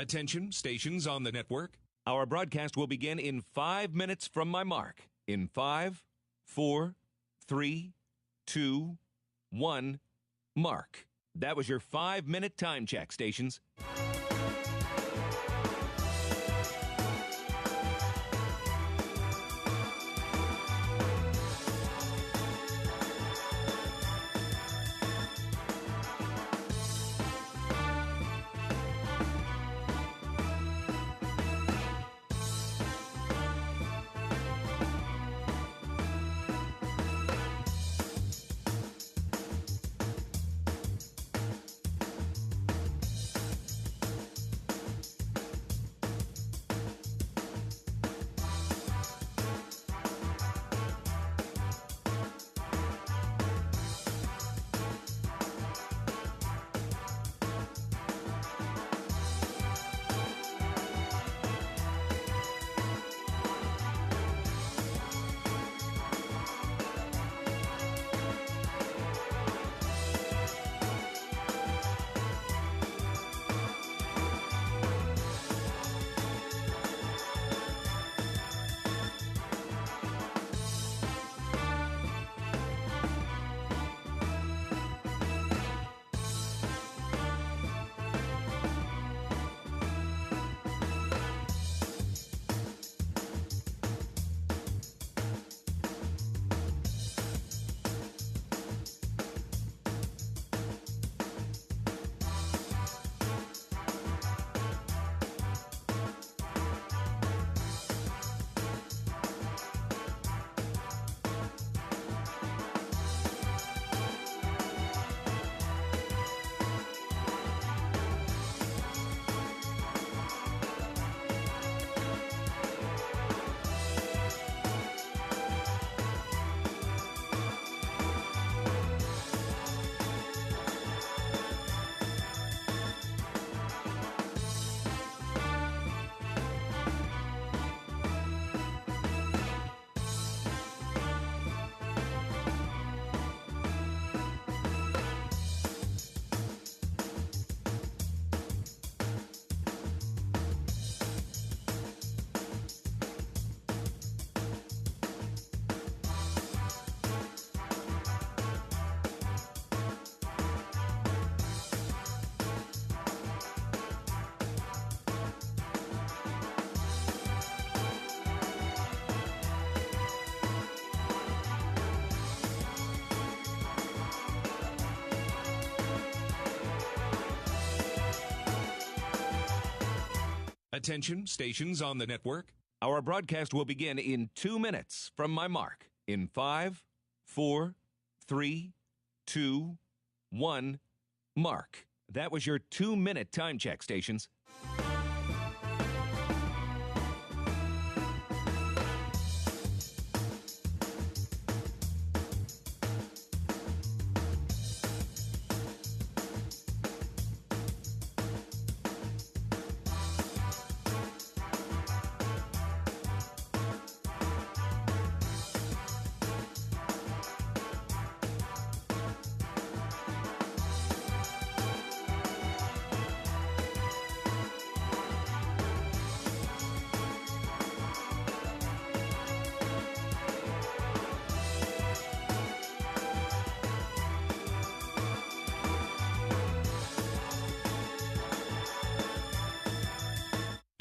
Attention, stations on the network. Our broadcast will begin in 5 minutes from my mark. In 5, 4, 3, 2, 1, mark. That was your 5-minute time check, stations. Attention, stations on the network. Our broadcast will begin in 2 minutes from my mark. In 5, 4, 3, 2, 1, mark. That was your 2-minute time check, stations.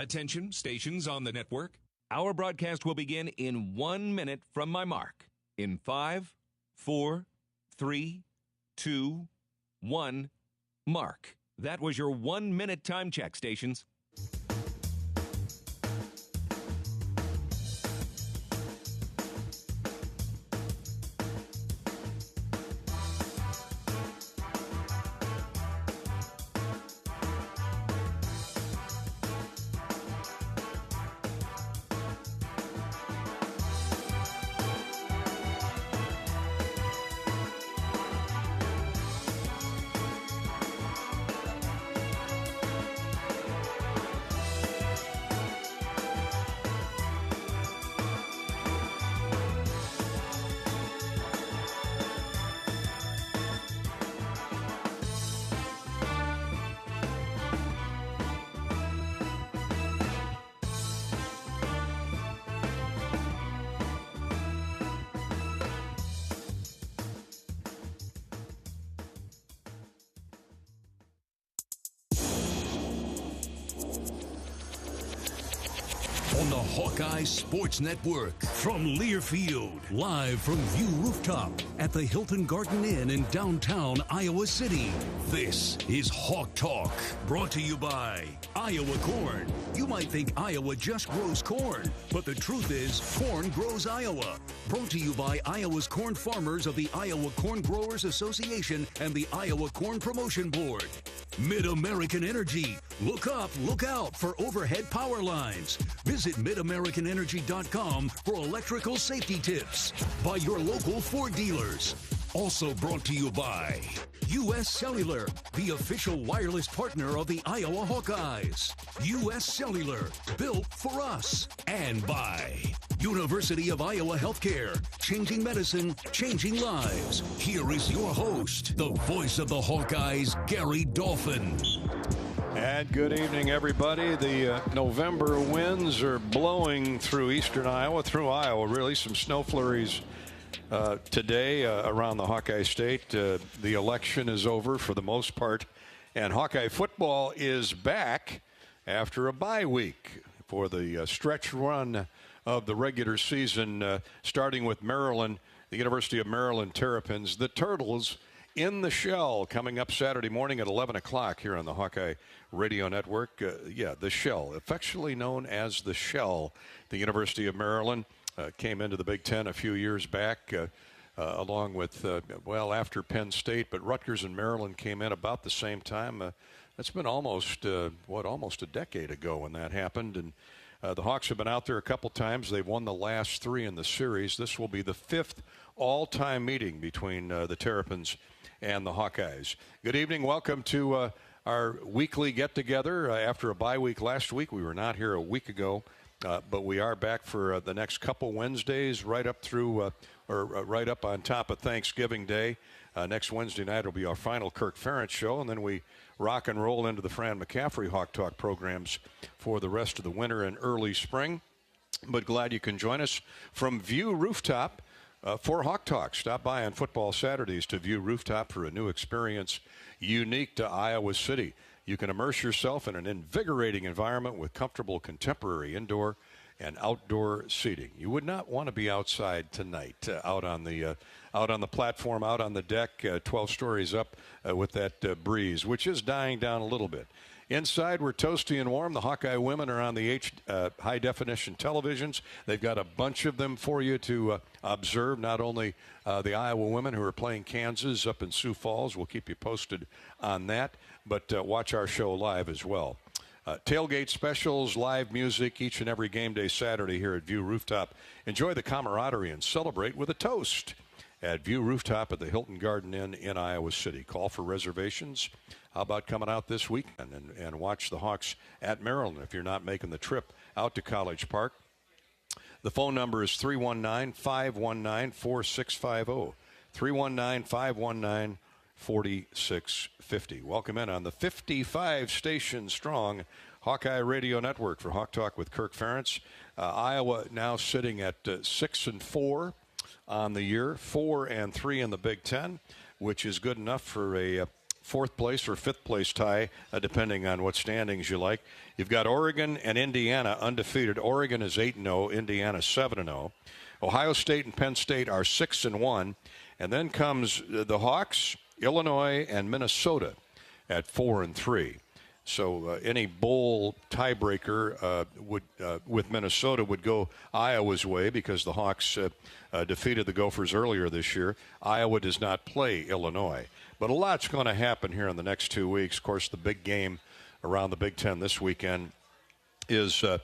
Attention, stations on the network. Our broadcast will begin in 1 minute from my mark. In 5, 4, 3, 2, 1, mark. That was your 1-minute time check, stations. Hawkeye Sports Network from Learfield, live from View Rooftop at the Hilton Garden Inn in downtown Iowa City. This is Hawk Talk, brought to you by Iowa Corn. You might think Iowa just grows corn, but the truth is corn grows Iowa. Brought to you by Iowa's corn farmers of the Iowa Corn Growers Association and the Iowa Corn Promotion Board. Mid-American Energy. Look up, look out for overhead power lines. Visit midamericanenergy.com for electrical safety tips. By your local Ford dealers. Also brought to you by U.S. Cellular, the official wireless partner of the Iowa Hawkeyes. U.S. Cellular, built for us. And by University of Iowa Healthcare, changing medicine, changing lives. Here is your host, the voice of the Hawkeyes, Gary Dolphin. And good evening, everybody. The November winds are blowing through eastern Iowa, through Iowa, really. Some snow flurries today around the Hawkeye State. The election is over for the most part, and Hawkeye football is back after a bye week for the stretch run of the regular season, starting with Maryland, the University of Maryland Terrapins, the Turtles in the Shell, coming up Saturday morning at 11 o'clock here on the Hawkeye Radio Network. The Shell, affectionately known as the Shell, the University of Maryland. Came into the Big Ten a few years back, along with, after Penn State, but Rutgers and Maryland came in about the same time. It's been almost a decade ago when that happened, and the Hawks have been out there a couple times. They've won the last three in the series. This will be the fifth all-time meeting between the Terrapins and the Hawkeyes. Good evening. Welcome to our weekly get-together. After a bye week last week, we were not here a week ago. But we are back for the next couple Wednesdays, right up through, right up on top of Thanksgiving Day. Next Wednesday night will be our final Kirk Ferentz show, and then we rock and roll into the Fran McCaffrey Hawk Talk programs for the rest of the winter and early spring. But glad you can join us from View Rooftop for Hawk Talk. Stop by on football Saturdays to View Rooftop for a new experience unique to Iowa City. You can immerse yourself in an invigorating environment with comfortable contemporary indoor and outdoor seating. You would not want to be outside tonight, out on the platform, out on the deck, 12 stories up with that breeze, which is dying down a little bit. Inside, we're toasty and warm. The Hawkeye women are on the high-definition televisions. They've got a bunch of them for you to observe, not only the Iowa women who are playing Kansas up in Sioux Falls. We'll keep you posted on that, but watch our show live as well. Tailgate specials, live music each and every game day Saturday here at View Rooftop. Enjoy the camaraderie and celebrate with a toast at View Rooftop at the Hilton Garden Inn in Iowa City. Call for reservations. How about coming out this weekend and watch the Hawks at Maryland if you're not making the trip out to College Park? The phone number is 319-519-4650. 319-519-4650. Welcome in on the 55-station-strong Hawkeye Radio Network for Hawk Talk with Kirk Ferentz. Iowa now sitting at 6-4 on the year, 4-3 in the Big Ten, which is good enough for a fourth place or fifth place tie, depending on what standings you like. You've got Oregon and Indiana undefeated. Oregon is 8-0, Indiana 7-0. Ohio State and Penn State are 6-1. And then comes the Hawks, Illinois, and Minnesota at 4-3. So any bowl tiebreaker with Minnesota would go Iowa's way because the Hawks defeated the Gophers earlier this year. Iowa does not play Illinois. But a lot's going to happen here in the next 2 weeks. Of course, the big game around the Big Ten this weekend is the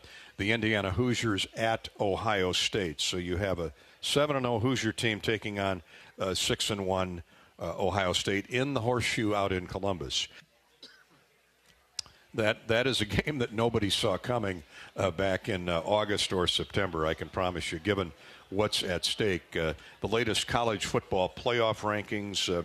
Indiana Hoosiers at Ohio State. So you have a 7-0 Hoosier team taking on 6-1 Ohio State in the Horseshoe out in Columbus. That is a game that nobody saw coming back in August or September, I can promise you, given what's at stake. The latest college football playoff rankings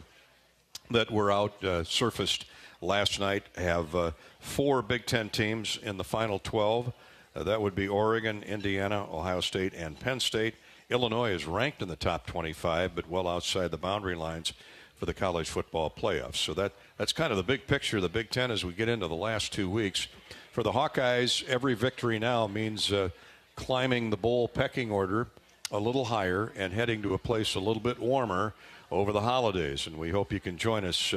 that were out surfaced last night have 4 Big Ten teams in the final 12. That would be Oregon, Indiana, Ohio State, and Penn State. Illinois is ranked in the top 25, but well outside the boundary lines for the college football playoffs. So that's kind of the big picture of the Big Ten as we get into the last 2 weeks. For the Hawkeyes, every victory now means climbing the bowl pecking order a little higher and heading to a place a little bit warmer over the holidays. And we hope you can join us,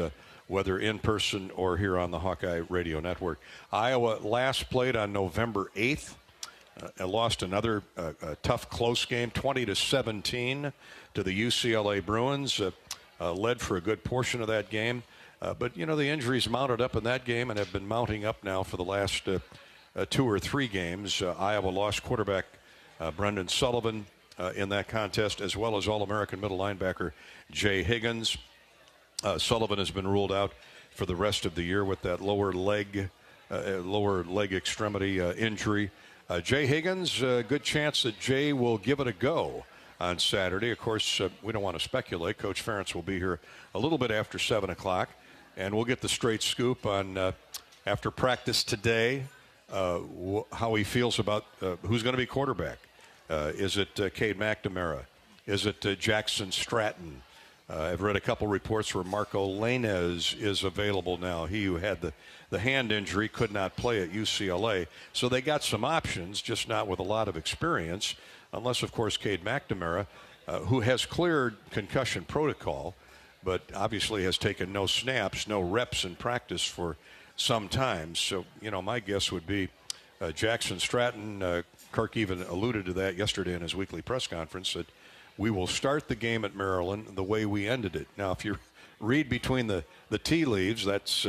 whether in person or here on the Hawkeye Radio Network. Iowa last played on November 8th. Lost another tough, close game, 20-17 to the UCLA Bruins. Led for a good portion of that game. But, you know, the injuries mounted up in that game and have been mounting up now for the last 2 or 3 games. Iowa lost quarterback Brendan Sullivan in that contest, as well as All-American middle linebacker Jay Higgins. Sullivan has been ruled out for the rest of the year with that lower leg extremity injury. Jay Higgins, good chance that Jay will give it a go on Saturday. Of course, we don't want to speculate. Coach Ferentz will be here a little bit after 7 o'clock, and we'll get the straight scoop on, after practice today, how he feels about who's going to be quarterback. Is it Cade McNamara? Is it Jackson Stratton? I've read a couple reports where Marco Lainez is available now. He who had the hand injury could not play at UCLA. So they got some options, just not with a lot of experience, unless, of course, Cade McNamara, who has cleared concussion protocol, but obviously has taken no snaps, no reps in practice for some time. So, you know, my guess would be Jackson Stratton. Kirk even alluded to that yesterday in his weekly press conference, that we will start the game at Maryland the way we ended it. Now, if you read between the tea leaves, that's,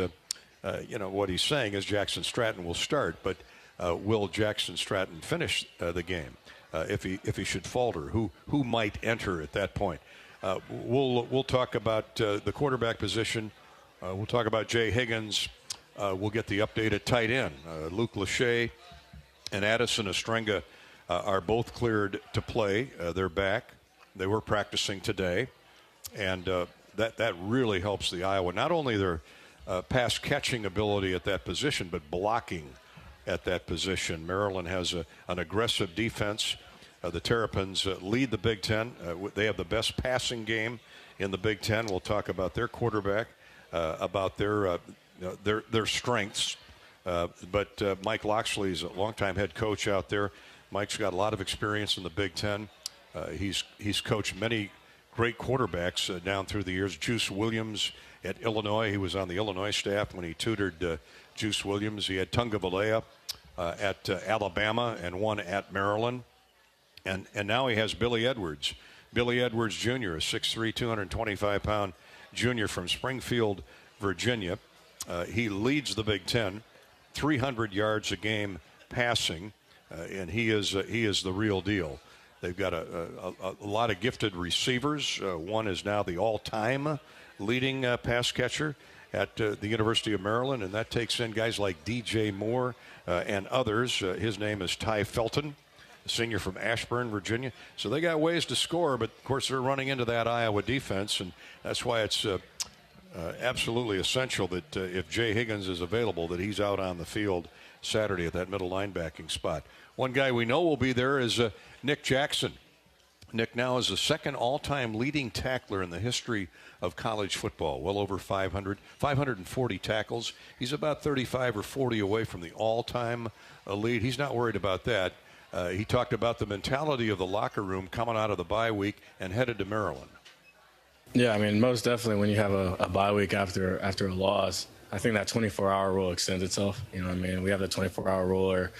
what he's saying is Jackson Stratton will start. But will Jackson Stratton finish the game if he should falter? Who might enter at that point? We'll talk about the quarterback position. We'll talk about Jay Higgins. We'll get the update at tight end. Luke Lachey and Addison Ostrenga are both cleared to play. They're back. They were practicing today, and that really helps the Iowa. Not only their pass catching ability at that position, but blocking at that position. Maryland has an aggressive defense. The Terrapins lead the Big Ten. They have the best passing game in the Big Ten. We'll talk about their quarterback, about their strengths. But Mike Loxley is a longtime head coach out there. Mike's got a lot of experience in the Big Ten. He's coached many great quarterbacks down through the years. Juice Williams at Illinois. He was on the Illinois staff when he tutored Juice Williams. He had Tunga Valea at Alabama and one at Maryland. And now he has Billy Edwards. Billy Edwards Jr., a 6'3", 225-pound junior from Springfield, Virginia. He leads the Big Ten, 300 yards a game passing, and he is the real deal. They've got a lot of gifted receivers. One is now the all-time leading pass catcher at the University of Maryland, and that takes in guys like DJ Moore and others. His name is Ty Felton, a senior from Ashburn, Virginia. So they got ways to score, but, of course, they're running into that Iowa defense, and that's why it's absolutely essential that if Jay Higgins is available, that he's out on the field Saturday at that middle linebacking spot. One guy we know will be there is Nick Jackson. Nick now is the second all-time leading tackler in the history of college football, well over 540 tackles. He's about 35 or 40 away from the all-time lead. He's not worried about that. He talked about the mentality of the locker room coming out of the bye week and headed to Maryland. Yeah, I mean, most definitely when you have a bye week after a loss, I think that 24-hour rule extends itself. You know what I mean? We have the 24-hour rule where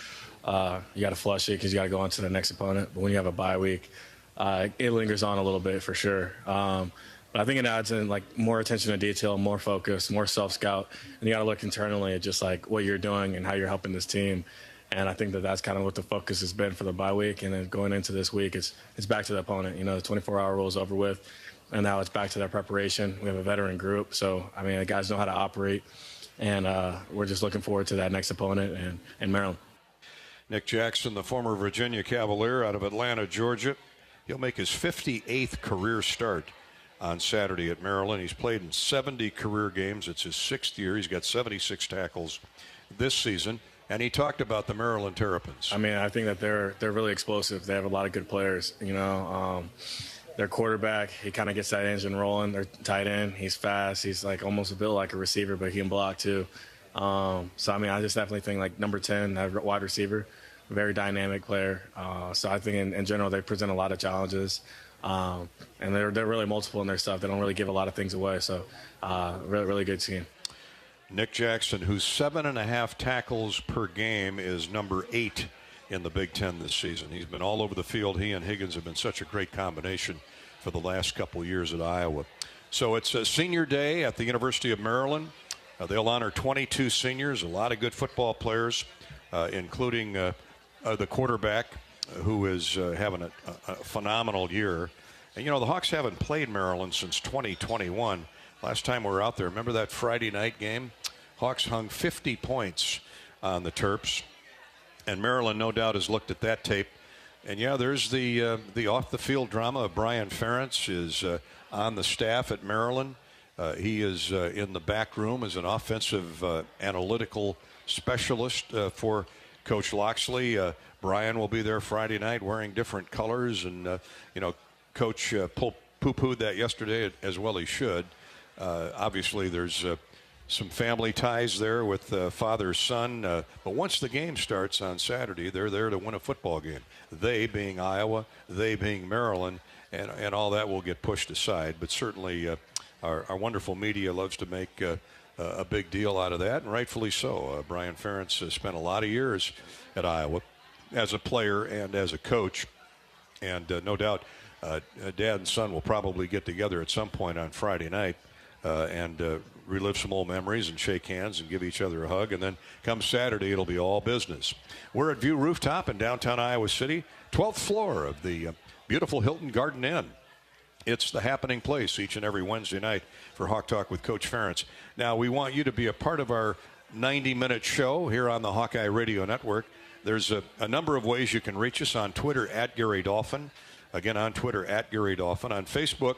you got to flush it because you got to go on to the next opponent. But when you have a bye week, it lingers on a little bit for sure. But I think it adds in like more attention to detail, more focus, more self-scout. And you got to look internally at just like what you're doing and how you're helping this team. And I think that's kind of what the focus has been for the bye week. And then going into this week, it's back to the opponent. You know, the 24-hour rule is over with. And now it's back to their preparation. We have a veteran group. So, I mean, the guys know how to operate. And we're just looking forward to that next opponent in Maryland. Nick Jackson, the former Virginia Cavalier out of Atlanta, Georgia. He'll make his 58th career start on Saturday at Maryland. He's played in 70 career games. It's his 6th year. He's got 76 tackles this season. And he talked about the Maryland Terrapins. I mean, I think that they're really explosive. They have a lot of good players, you know. Their quarterback, he kind of gets that engine rolling. Their tight end, he's fast. He's like almost built like a receiver, but he can block too. So, I mean, I just definitely think like number 10, that wide receiver, very dynamic player. So I think in general they present a lot of challenges. And they're really multiple in their stuff. They don't really give a lot of things away. So really good team. Nick Jackson, whose 7.5 tackles per game is number 8 in the Big Ten this season. He's been all over the field. He and Higgins have been such a great combination for the last couple years at Iowa. So it's a senior day at the University of Maryland. They'll honor 22 seniors, a lot of good football players, including the quarterback who is having a phenomenal year. And, the Hawks haven't played Maryland since 2021. Last time we were out there, remember that Friday night game? Hawks hung 50 points on the Terps. And Maryland, no doubt, has looked at that tape. And, there's the off-the-field drama of Brian Ferentz is on the staff at Maryland. He is in the back room as an offensive analytical specialist for Coach Loxley. Brian will be there Friday night wearing different colors. And, Coach poo-pooed that yesterday as well he should. Obviously, there's some family ties there with father-son. But once the game starts on Saturday, they're there to win a football game. They being Iowa, they being Maryland, and all that will get pushed aside. But certainly our wonderful media loves to make a big deal out of that, and rightfully so. Brian Ferentz spent a lot of years at Iowa as a player and as a coach. And no doubt dad and son will probably get together at some point on Friday night and relive some old memories and shake hands and give each other a hug. And then come Saturday, it'll be all business. We're at View Rooftop in downtown Iowa City, 12th floor of the beautiful Hilton Garden Inn. It's the happening place each and every Wednesday night for Hawk Talk with Coach Ferentz. Now, we want you to be a part of our 90-minute show here on the Hawkeye Radio Network. There's a number of ways you can reach us on Twitter at Gary Dolphin. Again, on Twitter at Gary Dolphin. On Facebook,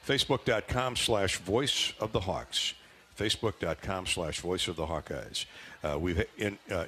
Facebook.com/Voice of the Hawks. Facebook.com/Voice of the Hawkeyes. We've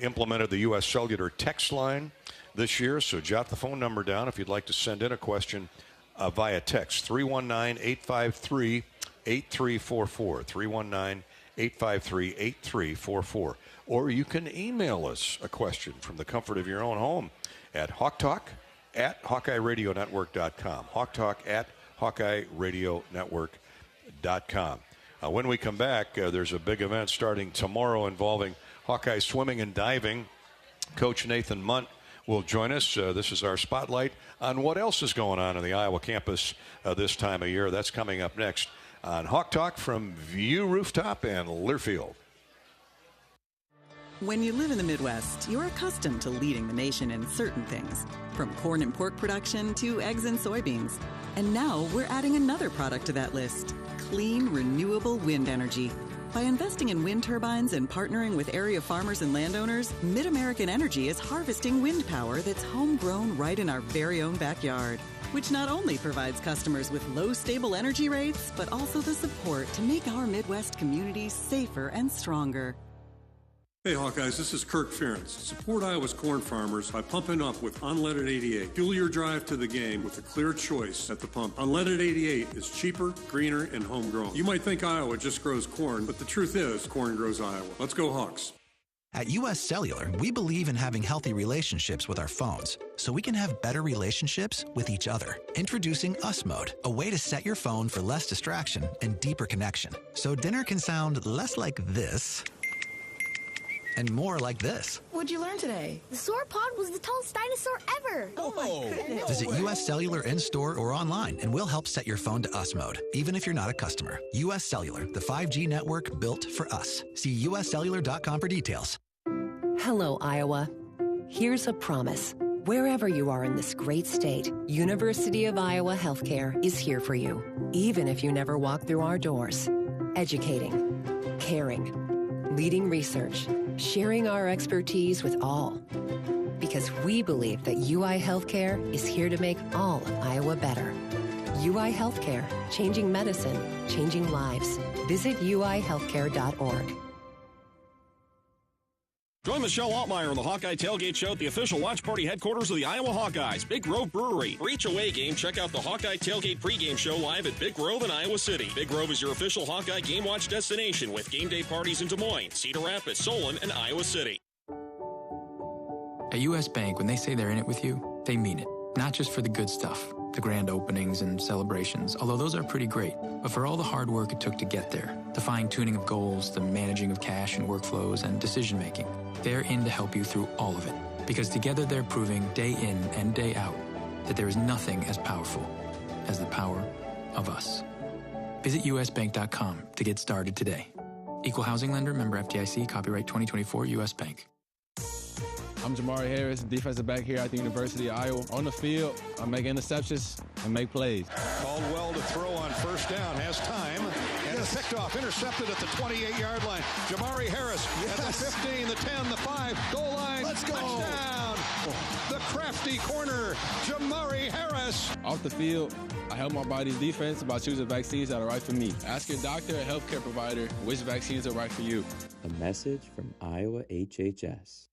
implemented the U.S. Cellular text line this year, so jot the phone number down if you'd like to send in a question via text. 319-853-8344. 319-853-8344. Or you can email us a question from the comfort of your own home at HawkTalk@HawkeyeRadioNetwork.com. HawkTalk@HawkeyeRadioNetwork.com. When we come back, there's a big event starting tomorrow involving Hawkeye swimming and diving. Coach Nathan Munt will join us. This is our spotlight on what else is going on in the Iowa campus this time of year. That's coming up next on Hawk Talk from View Rooftop and Learfield. When you live in the Midwest, you're accustomed to leading the nation in certain things, from corn and pork production to eggs and soybeans. And now we're adding another product to that list: clean, renewable wind energy. By investing in wind turbines and partnering with area farmers and landowners, Mid-American Energy is harvesting wind power that's homegrown right in our very own backyard, which not only provides customers with low, stable energy rates, but also the support to make our Midwest communities safer and stronger. Hey Hawkeyes, this is Kirk Ferentz. Support Iowa's corn farmers by pumping up with Unleaded 88. Fuel your drive to the game with a clear choice at the pump. Unleaded 88 is cheaper, greener, and homegrown. You might think Iowa just grows corn, but the truth is corn grows Iowa. Let's go Hawks. At U.S. Cellular, we believe in having healthy relationships with our phones, so we can have better relationships with each other. Introducing Us Mode, a way to set your phone for less distraction and deeper connection. So dinner can sound less like this and more like this. What'd you learn today? The sauropod was the tallest dinosaur ever. Oh my goodness. Visit U.S. Cellular in-store or online, and we'll help set your phone to Us Mode, even if you're not a customer. U.S. Cellular, the 5G network built for us. See uscellular.com for details. Hello, Iowa. Here's a promise. Wherever you are in this great state, University of Iowa Healthcare is here for you, even if you never walk through our doors. Educating, caring, leading research, sharing our expertise with all. Because we believe that UI Healthcare is here to make all of Iowa better. UI Healthcare, changing medicine, changing lives. Visit uihealthcare.org. Join Michelle Altmeyer on the Hawkeye Tailgate Show at the official watch party headquarters of the Iowa Hawkeyes, Big Grove Brewery. For each away game, check out the Hawkeye Tailgate pregame show live at Big Grove in Iowa City. Big Grove is your official Hawkeye game watch destination with game day parties in Des Moines, Cedar Rapids, Solon, and Iowa City. At U.S. Bank, when they say they're in it with you, they mean it. Not just for the good stuff, the grand openings and celebrations, although those are pretty great, but for all the hard work it took to get there, the fine-tuning of goals, the managing of cash and workflows, and decision-making. They're in to help you through all of it, because together they're proving day in and day out that there is nothing as powerful as the power of us. Visit usbank.com to get started today. Equal housing lender, member FDIC, copyright 2024 U.S. Bank. I'm Jamari Harris, defensive back here at the University of Iowa. On the field, I make interceptions and make plays. Caldwell to throw on first down, has time, and it's picked off, intercepted at the 28-yard line. Jamari Harris at the 15, the 10, the 5, goal line. Let's go. Touchdown. The crafty corner, Jamari Harris. Off the field, I help my body's defense by choosing vaccines that are right for me. Ask your doctor or healthcare provider which vaccines are right for you. A message from Iowa HHS.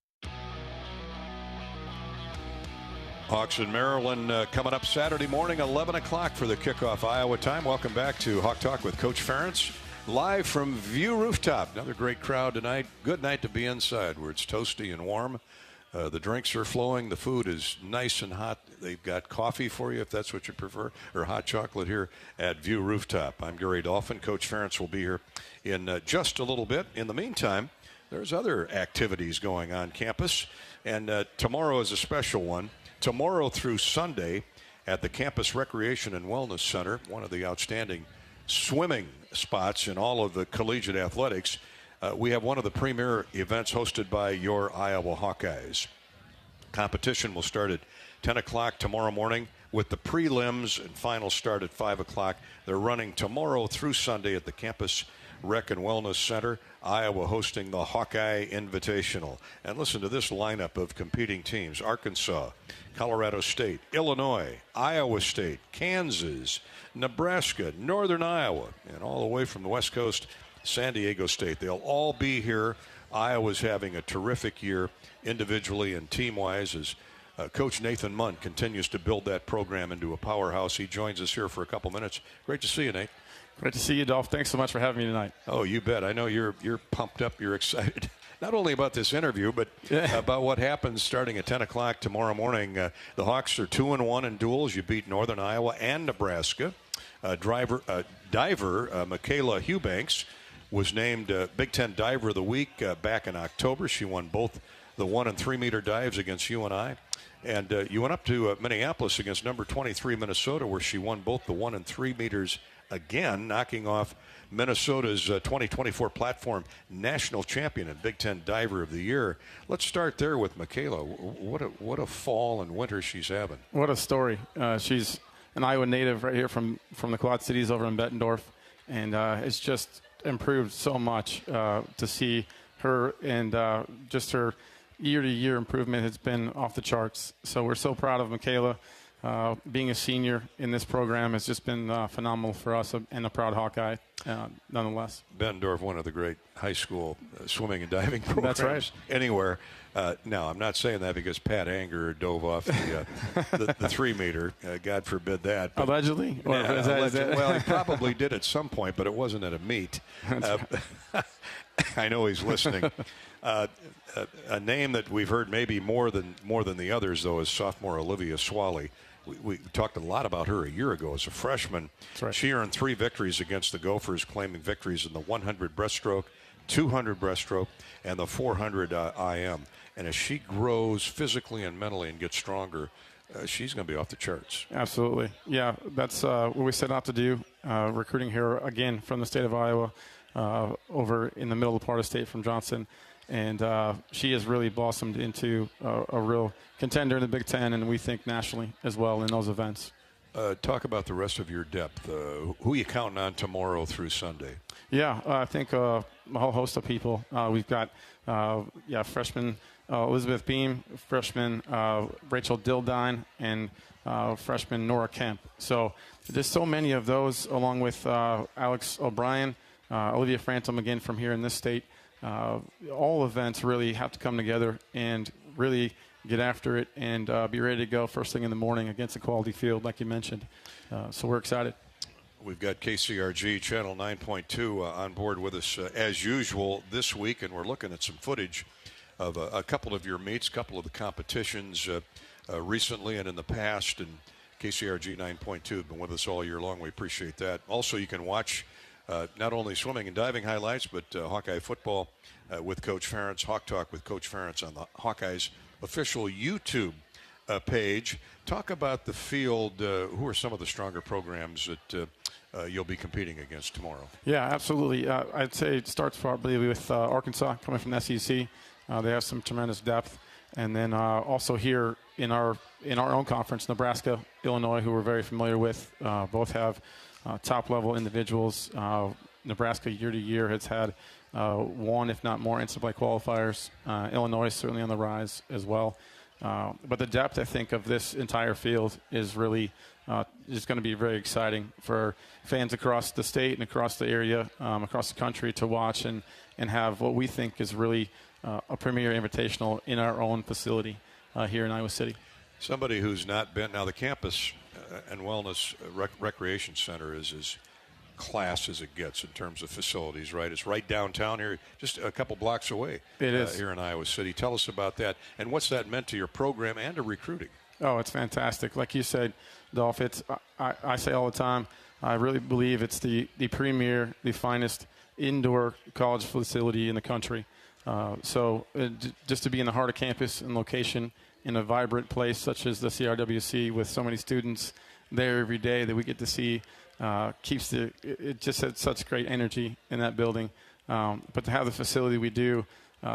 Hawks in Maryland coming up Saturday morning, 11 o'clock for the kickoff Iowa time. Welcome back to Hawk Talk with Coach Ferentz, live from View Rooftop. Another great crowd tonight. Good night to be inside where it's toasty and warm. The drinks are flowing. The food is nice and hot. They've got coffee for you if that's what you prefer, or hot chocolate here at View Rooftop. I'm Gary Dolphin. Coach Ferentz will be here in just a little bit. In the meantime, there's other activities going on campus, and tomorrow is a special one. Tomorrow through Sunday at the Campus Recreation and Wellness Center, one of the outstanding swimming spots in all of the collegiate athletics, we have one of the premier events hosted by your Iowa Hawkeyes. Competition will start at 10 o'clock tomorrow morning with the prelims and final start at 5 o'clock. They're running tomorrow through Sunday at the Campus Rec and Wellness Center. Iowa hosting the Hawkeye Invitational. And listen to this lineup of competing teams: Arkansas, Colorado State, Illinois, Iowa State, Kansas, Nebraska, Northern Iowa, and all the way from the West Coast, San Diego State. They'll all be here. Iowa's having a terrific year individually and team-wise as Coach Nathan Munn continues to build that program into a powerhouse. He joins us here for a couple minutes. Great to see you, Nate. Great to see you, Dolph. Thanks so much for having me tonight. Oh, you bet. I know you're pumped up. You're excited, not only about this interview, but about what happens starting at 10 o'clock tomorrow morning. The Hawks are 2-1 in duels. You beat Northern Iowa and Nebraska. Diver Michaela Hughbanks was named Big Ten Diver of the Week back in October. She won both the 1 and 3 meter dives against UNI. And you went up to Minneapolis against number 23 Minnesota, where she won both the 1 and 3 meters again, knocking off Minnesota's 2024 platform national champion and Big Ten Diver of the Year. Let's start there with Michaela. What a fall and winter she's having. What a story. She's an Iowa native right here from the Quad Cities over in Bettendorf, and it's just improved so much to see her, and just her year-to-year improvement has been off the charts. So we're so proud of Michaela. Being a senior in this program has just been phenomenal for us, and a proud Hawkeye nonetheless. Bettendorf, one of the great high school swimming and diving programs. That's right. Anywhere. Now, I'm not saying that because Pat Anger dove off the 3 meter. God forbid that. But, allegedly? Well, he probably did at some point, but it wasn't at a meet. I know he's listening. A name that we've heard maybe more than the others, though, is sophomore Olivia Swally. We talked a lot about her a year ago as a freshman. That's right. She earned 3 victories against the Gophers, claiming victories in the 100 breaststroke, 200 breaststroke, and the 400 IM. And as she grows physically and mentally and gets stronger, she's going to be off the charts. Absolutely. Yeah, that's what we set out to do, recruiting her again from the state of Iowa, over in the middle part of the state from Johnson. And she has really blossomed into a real contender in the Big Ten, and we think nationally as well in those events. Talk about the rest of your depth. Who are you counting on tomorrow through Sunday? Yeah, I think a whole host of people. We've got freshman Elizabeth Beam, freshman Rachel Dildine, and freshman Nora Kemp. So there's so many of those, along with Alex O'Brien, Olivia Frantham again from here in this state. All events really have to come together and really get after it and be ready to go first thing in the morning against a quality field, like you mentioned. So we're excited. We've got KCRG Channel 9.2 on board with us as usual this week, and we're looking at some footage of a couple of your meets, a couple of the competitions recently and in the past. And KCRG 9.2 have been with us all year long. We appreciate that. Also, you can watch not only swimming and diving highlights, but Hawkeye football with Coach Ferentz, Hawk Talk with Coach Ferentz on the Hawkeyes official YouTube page. Talk about the field. Who are some of the stronger programs that you'll be competing against tomorrow? Yeah, absolutely. I'd say it starts probably with Arkansas coming from the SEC. They have some tremendous depth. And then also here in our own conference, Nebraska, Illinois, who we're very familiar with, both have top-level individuals. Nebraska year to year has had one, if not more, NCAA qualifiers. Illinois is certainly on the rise as well. But the depth, I think, of this entire field is really is going to be very exciting for fans across the state and across the area, across the country to watch and have what we think is really a premier invitational in our own facility here in Iowa City. Somebody who's not been – now the campus and wellness recreation center is as class as it gets in terms of facilities, right? It's right downtown here, just a couple blocks away. It is. Here in Iowa City. Tell us about that and what's that meant to your program and to recruiting. Oh, it's fantastic. Like you said, Dolph, I say all the time, I really believe it's the premier, the finest indoor college facility in the country. So just to be in the heart of campus and location in a vibrant place such as the CRWC with so many students there every day that we get to see it just had such great energy in that building. But to have the facility we do,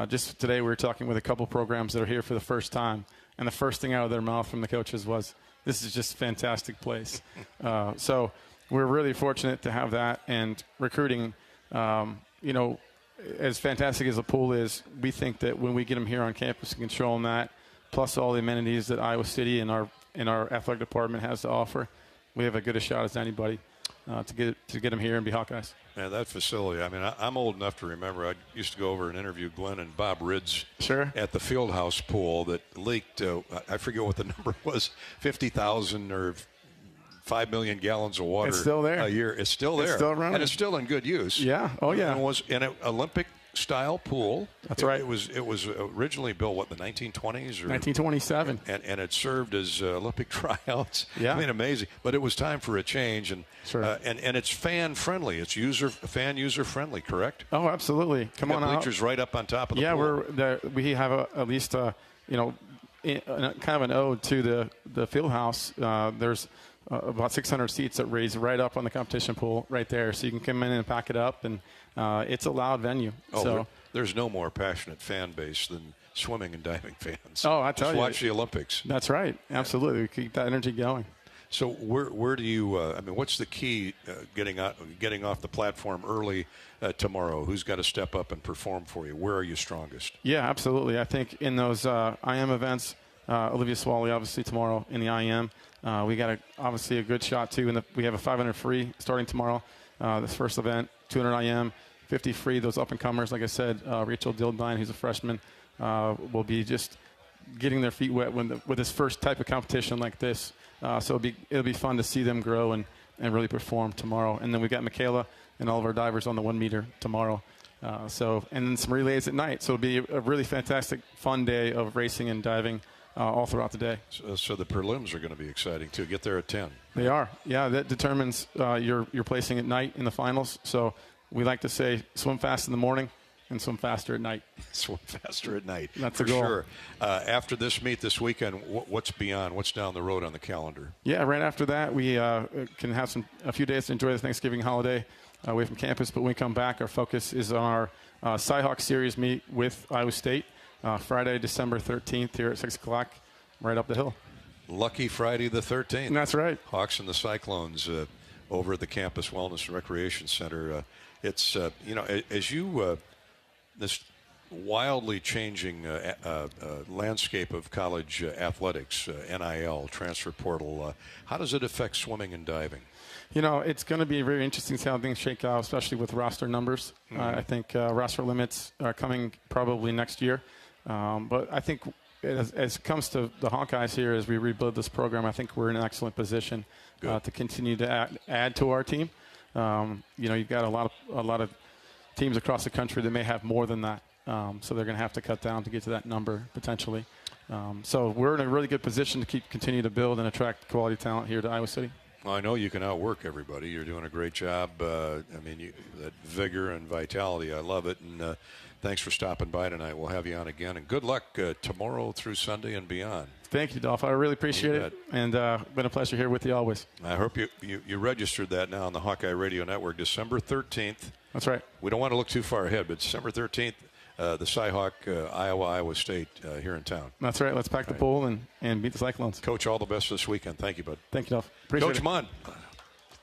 just today we were talking with a couple programs that are here for the first time, and the first thing out of their mouth from the coaches was, this is just a fantastic place. So we're really fortunate to have that, and recruiting, as fantastic as the pool is, we think that when we get them here on campus and control them that, plus all the amenities that Iowa City and our athletic department has to offer, we have as good a shot as anybody to get them here and be Hawkeyes. Yeah, that facility. I mean, I'm old enough to remember. I used to go over and interview Glenn and Bob Ridds at the Fieldhouse pool that leaked. I forget what the number was, 50,000 or 5 million gallons of water. It's still there. A year. It's still there. It's still running. And it's still in good use. Yeah. Oh yeah. And it was in an Olympic-style pool. That's right. It was originally built, what, the 1920s? Or 1927. And it served as Olympic tryouts. Yeah. I mean, amazing. But it was time for a change, and and it's fan-friendly. It's user-friendly, correct? Oh, absolutely. Come on out. Bleachers right up on top of the pool. We have at least kind of an ode to the field house. There's about 600 seats that raise right up on the competition pool right there, so you can come in and pack it up, and it's a loud venue. Oh, so there's no more passionate fan base than swimming and diving fans. Oh, I tell you. Just watch the Olympics. That's right. Absolutely. We keep that energy going. So where do you what's the key getting off the platform early tomorrow? Who's got to step up and perform for you? Where are you strongest? Yeah, absolutely. I think in those IM events, Olivia Swally obviously tomorrow in the IM. We got obviously a good shot too. We have a 500 free starting tomorrow. This first event, 200 IM, 50 free. Those up and comers, like I said, Rachel Dildine, who's a freshman, will be just getting their feet wet with this first type of competition like this. So it'll be fun to see them grow and really perform tomorrow. And then we got Michaela and all of our divers on the 1 meter tomorrow. And then some relays at night. So it'll be a really fantastic, fun day of racing and diving all throughout the day. So the prelims are going to be exciting too. Get there at 10. They are. Yeah, that determines your placing at night in the finals. So we like to say swim fast in the morning and swim faster at night. Swim faster at night. That's for the goal. Sure. After this meet this weekend, what's beyond? What's down the road on the calendar? Yeah, right after that, we can have a few days to enjoy the Thanksgiving holiday away from campus. But when we come back, our focus is on our Cy-Hawk Series meet with Iowa State, Friday, December 13th here at 6 o'clock, right up the hill. Lucky Friday the 13th. That's right. Hawks and the Cyclones over at the Campus Wellness and Recreation Center. It's, as you this wildly changing landscape of college athletics, NIL, transfer portal, how does it affect swimming and diving? It's going to be very interesting to see how things shake out, especially with roster numbers. Mm-hmm. I think roster limits are coming probably next year. But I think as it comes to the Hawkeyes here, as we rebuild this program, I think we're in an excellent position to continue to add to our team. You've got a lot of teams across the country that may have more than that. So they're going to have to cut down to get to that number potentially. So we're in a really good position to continue to build and attract quality talent here to Iowa City. Well, I know you can outwork everybody. You're doing a great job. That vigor and vitality, I love it. And thanks for stopping by tonight. We'll have you on again. And good luck tomorrow through Sunday and beyond. Thank you, Dolph. I really appreciate it. And been a pleasure here with you always. I hope you registered that now on the Hawkeye Radio Network. December 13th. That's right. We don't want to look too far ahead, but December 13th, the Cyhawk, Iowa State here in town. That's right. Let's pack the pool and beat the Cyclones. Coach, all the best this weekend. Thank you, bud. Thank you, Dolph. Appreciate Coach it. Munt,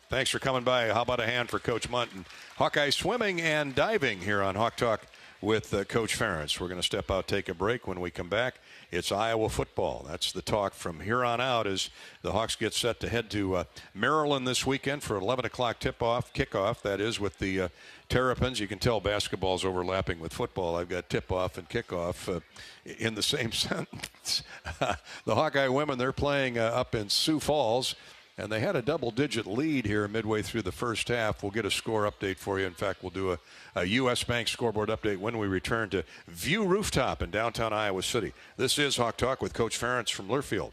thanks for coming by. How about a hand for Coach Munt and Hawkeye swimming and diving here on Hawk Talk with Coach Ferentz. We're going to step out, take a break. When we come back, it's Iowa football. That's the talk from here on out as the Hawks get set to head to Maryland this weekend for 11 o'clock kickoff. That is with the Terrapins. You can tell basketball's overlapping with football. I've got tip-off and kickoff in the same sentence. The Hawkeye women, they're playing up in Sioux Falls, and they had a double-digit lead here midway through the first half. We'll get a score update for you. In fact, we'll do a U.S. Bank scoreboard update when we return to View Rooftop in downtown Iowa City. This is Hawk Talk with Coach Ferentz from Learfield.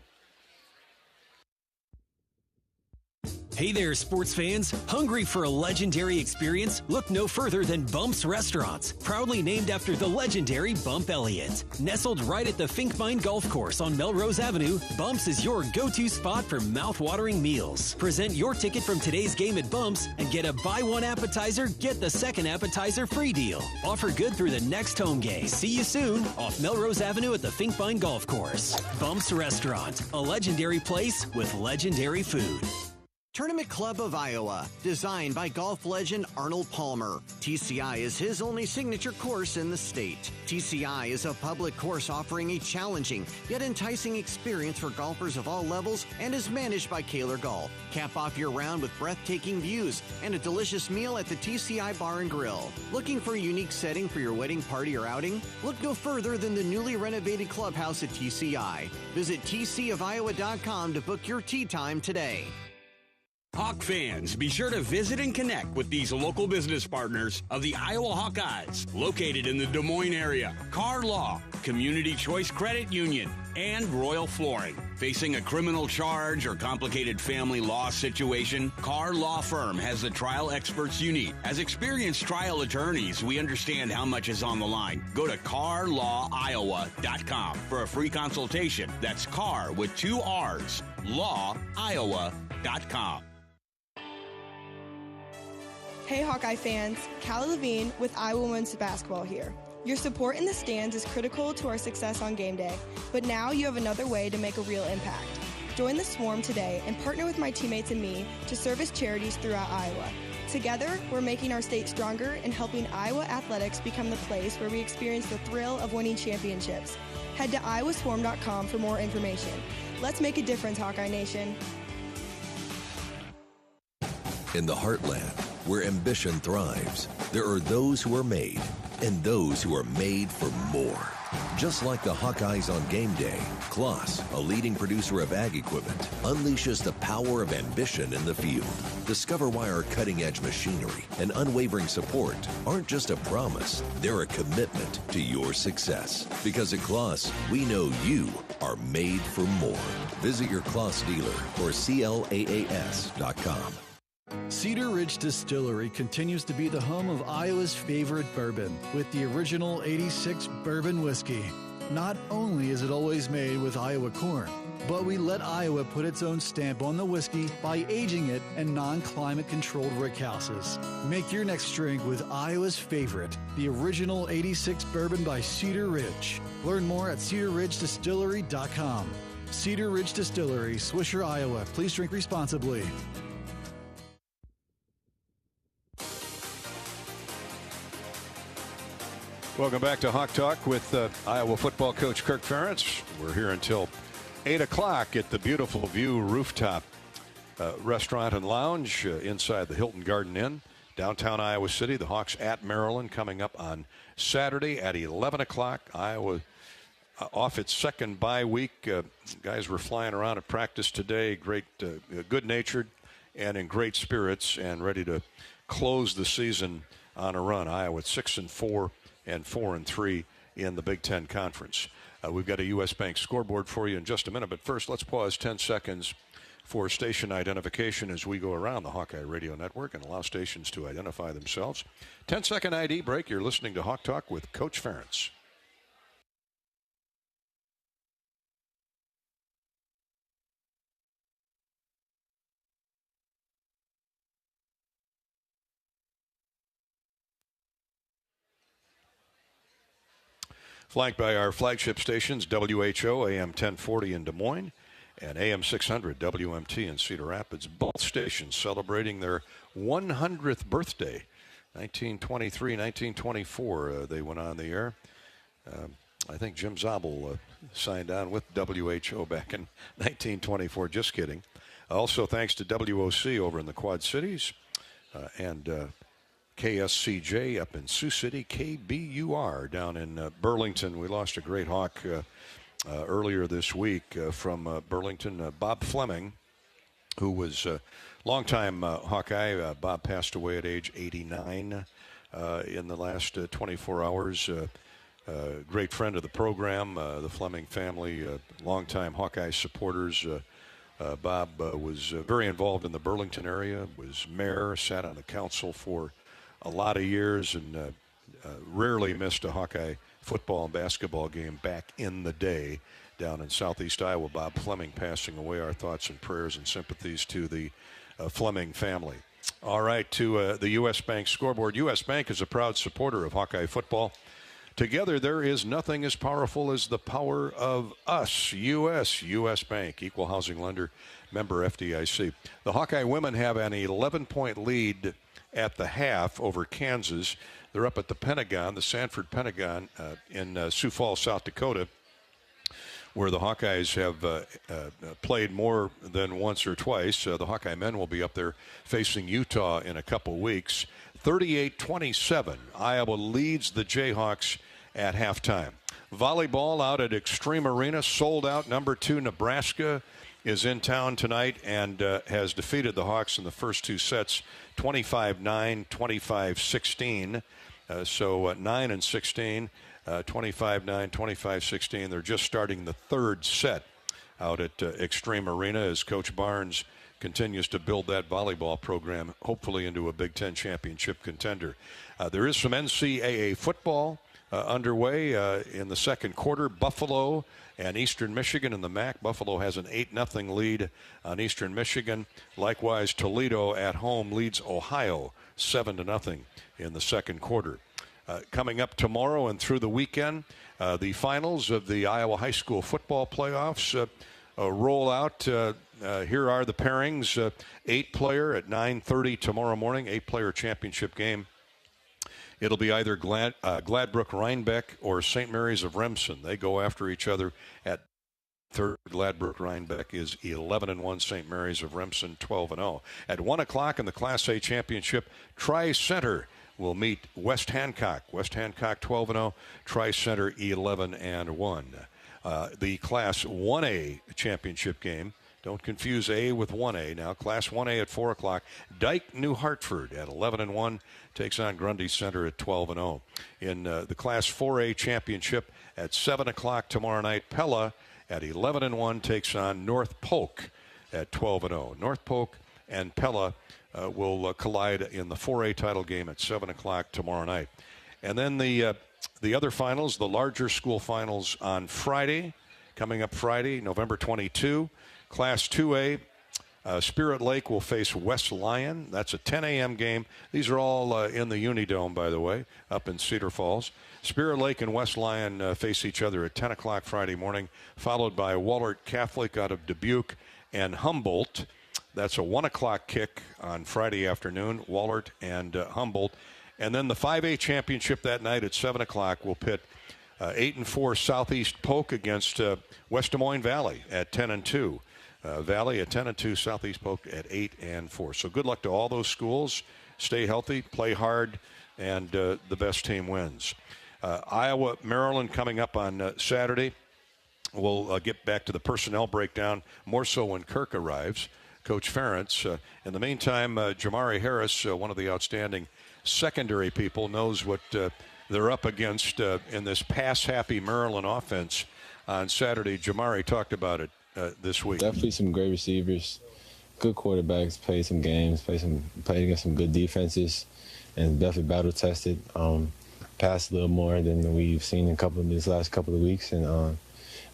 Hey there, sports fans. Hungry for a legendary experience? Look no further than Bump's Restaurants, proudly named after the legendary Bump Elliott. Nestled right at the Finkmine Golf Course on Melrose Avenue, Bump's is your go-to spot for mouth-watering meals. Present your ticket from today's game at Bump's and get a buy one appetizer, get the second appetizer free deal. Offer good through the next home game. See you soon off Melrose Avenue at the Finkmine Golf Course. Bump's Restaurant, a legendary place with legendary food. Tournament Club of Iowa, designed by golf legend Arnold Palmer. TCI is his only signature course in the state. TCI is a public course offering a challenging yet enticing experience for golfers of all levels and is managed by Kaler Golf. Cap off your round with breathtaking views and a delicious meal at the TCI Bar and Grill. Looking for a unique setting for your wedding party or outing? Look no further than the newly renovated clubhouse at TCI. Visit tcofiowa.com to book your tee time today. Hawk fans, be sure to visit and connect with these local business partners of the Iowa Hawkeyes, located in the Des Moines area. Carr Law, Community Choice Credit Union, and Royal Flooring. Facing a criminal charge or complicated family law situation, Carr Law Firm has the trial experts you need. As experienced trial attorneys, we understand how much is on the line. Go to carlawiowa.com for a free consultation. That's Carr with 2 R's, lawiowa.com. Hey Hawkeye fans, Callie Levine with Iowa Women's Basketball here. Your support in the stands is critical to our success on game day, but now you have another way to make a real impact. Join the Swarm today and partner with my teammates and me to service charities throughout Iowa. Together, we're making our state stronger and helping Iowa athletics become the place where we experience the thrill of winning championships. Head to iowaswarm.com for more information. Let's make a difference, Hawkeye Nation. In the heartland, where ambition thrives, there are those who are made and those who are made for more. Just like the Hawkeyes on game day, Kloss, a leading producer of ag equipment, unleashes the power of ambition in the field. Discover why our cutting-edge machinery and unwavering support aren't just a promise, they're a commitment to your success. Because at Kloss, we know you are made for more. Visit your Kloss dealer or CLAAS.com. Cedar Ridge Distillery continues to be the home of Iowa's favorite bourbon with the original 86 bourbon whiskey. Not only is it always made with Iowa corn, but we let Iowa put its own stamp on the whiskey by aging it in non-climate controlled rickhouses. Make your next drink with Iowa's favorite, the original 86 bourbon by Cedar Ridge. Learn more at cedarridgedistillery.com. Cedar Ridge Distillery, Swisher, Iowa. Please drink responsibly. Welcome back to Hawk Talk with Iowa football coach Kirk Ferentz. We're here until 8 o'clock at the beautiful View Rooftop Restaurant and Lounge inside the Hilton Garden Inn, downtown Iowa City. The Hawks at Maryland coming up on Saturday at 11 o'clock. Iowa off its second bye week. Guys were flying around at practice today. Great, good-natured and in great spirits and ready to close the season on a run. Iowa 6-4 and 4-3 in the Big Ten Conference. We've got a U.S. Bank scoreboard for you in just a minute, but first let's pause 10 seconds for station identification as we go around the Hawkeye Radio Network and allow stations to identify themselves. 10-second ID break. You're listening to Hawk Talk with Coach Ferentz. Flanked by our flagship stations, WHO, AM 1040 in Des Moines, and AM 600, WMT in Cedar Rapids. Both stations celebrating their 100th birthday. 1923, 1924, they went on the air. I think Jim Zabel signed on with WHO back in 1924. Just kidding. Also, thanks to WOC over in the Quad Cities and KSCJ up in Sioux City, KBUR down in Burlington. We lost a great Hawk earlier this week from Burlington, Bob Fleming, who was a longtime Hawkeye. Bob passed away at age 89 in the last 24 hours. Great friend of the program, the Fleming family, longtime Hawkeye supporters. Bob was very involved in the Burlington area, was mayor, sat on the council for a lot of years, and rarely missed a Hawkeye football and basketball game back in the day down in southeast Iowa. Bob Fleming passing away. Our thoughts and prayers and sympathies to the Fleming family. All right, to the U.S. Bank scoreboard. U.S. Bank is a proud supporter of Hawkeye football. Together, there is nothing as powerful as the power of us. U.S. Bank, equal housing lender, member FDIC. The Hawkeye women have an 11-point lead at the half over Kansas. They're up at the Pentagon, the Sanford Pentagon in Sioux Falls, South Dakota, where the Hawkeyes have played more than once or twice. The Hawkeye men will be up there facing Utah in a couple weeks. 38-27, Iowa leads the Jayhawks at halftime. Volleyball out at Extreme Arena, sold out. Number 2, Nebraska, is in town tonight and has defeated the Hawks in the first two sets, 25-9, 25-16. So 9 and 16, 25-9, 25-16. They're just starting the third set out at Extreme Arena as Coach Barnes continues to build that volleyball program, hopefully into a Big Ten championship contender. There is some NCAA football underway in the second quarter. Buffalo and Eastern Michigan in the MAC. Buffalo has an 8-0 lead on Eastern Michigan. Likewise, Toledo at home leads Ohio 7-0 in the second quarter. Coming up tomorrow and through the weekend, the finals of the Iowa High School football playoffs roll out. Here are the pairings. 8-player at 9:30 tomorrow morning, 8-player championship game. It'll be either Gladbrook Rhinebeck or St. Mary's of Remsen. They go after each other at third. Gladbrook Rhinebeck is 11-1. St. Mary's of Remsen 12-0. At 1 o'clock in the Class A championship, Tri-Center will meet West Hancock. West Hancock 12-0. Tri-Center 11-1. The Class 1A championship game. Don't confuse A with 1A now. Class 1A at 4 o'clock. Dyke, New Hartford at 11-1 takes on Grundy Center at 12-0. In the Class 4A championship at 7 o'clock tomorrow night, Pella at 11-1 takes on North Polk at 12-0. North Polk and Pella will collide in the 4A title game at 7 o'clock tomorrow night. And then the other finals, the larger school finals on Friday, coming up Friday, November 22. Class 2A, Spirit Lake will face West Lyon. That's a 10 a.m. game. These are all in the Unidome, by the way, up in Cedar Falls. Spirit Lake and West Lyon face each other at 10 o'clock Friday morning, followed by Wahlert Catholic out of Dubuque and Humboldt. That's a 1 o'clock kick on Friday afternoon, Wahlert and Humboldt. And then the 5A championship that night at 7 o'clock will pit 8-4 Southeast Polk against West Des Moines Valley at 10-2. Valley at 10-2, Southeast Polk at 8-4. So good luck to all those schools. Stay healthy, play hard, and the best team wins. Iowa, Maryland coming up on Saturday. We'll get back to the personnel breakdown more so when Kirk arrives. Coach Ferentz. In the meantime, Jamari Harris, one of the outstanding secondary people knows what they're up against in this pass-happy Maryland offense on Saturday. Jamari talked about it this week. Definitely some great receivers, good quarterbacks, played some games, played against some good defenses, and definitely battle-tested. Passed a little more than we've seen in these last couple of weeks. And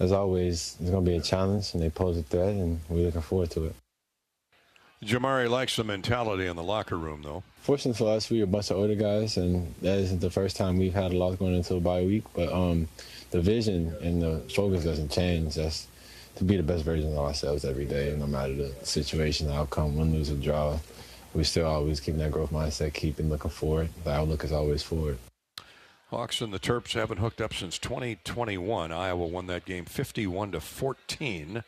as always, it's going to be a challenge, and they pose a threat, and we're looking forward to it. Jamari likes the mentality in the locker room, though. Fortunately for us, we're a bunch of older guys, and that isn't the first time we've had a loss going into a bye week. But the vision and the focus doesn't change. That's to be the best version of ourselves every day, no matter the situation, the outcome, win, lose, or draw. We still always keep that growth mindset, keeping looking forward. The outlook is always forward. Hawks and the Terps haven't hooked up since 2021. Iowa won that game 51-14.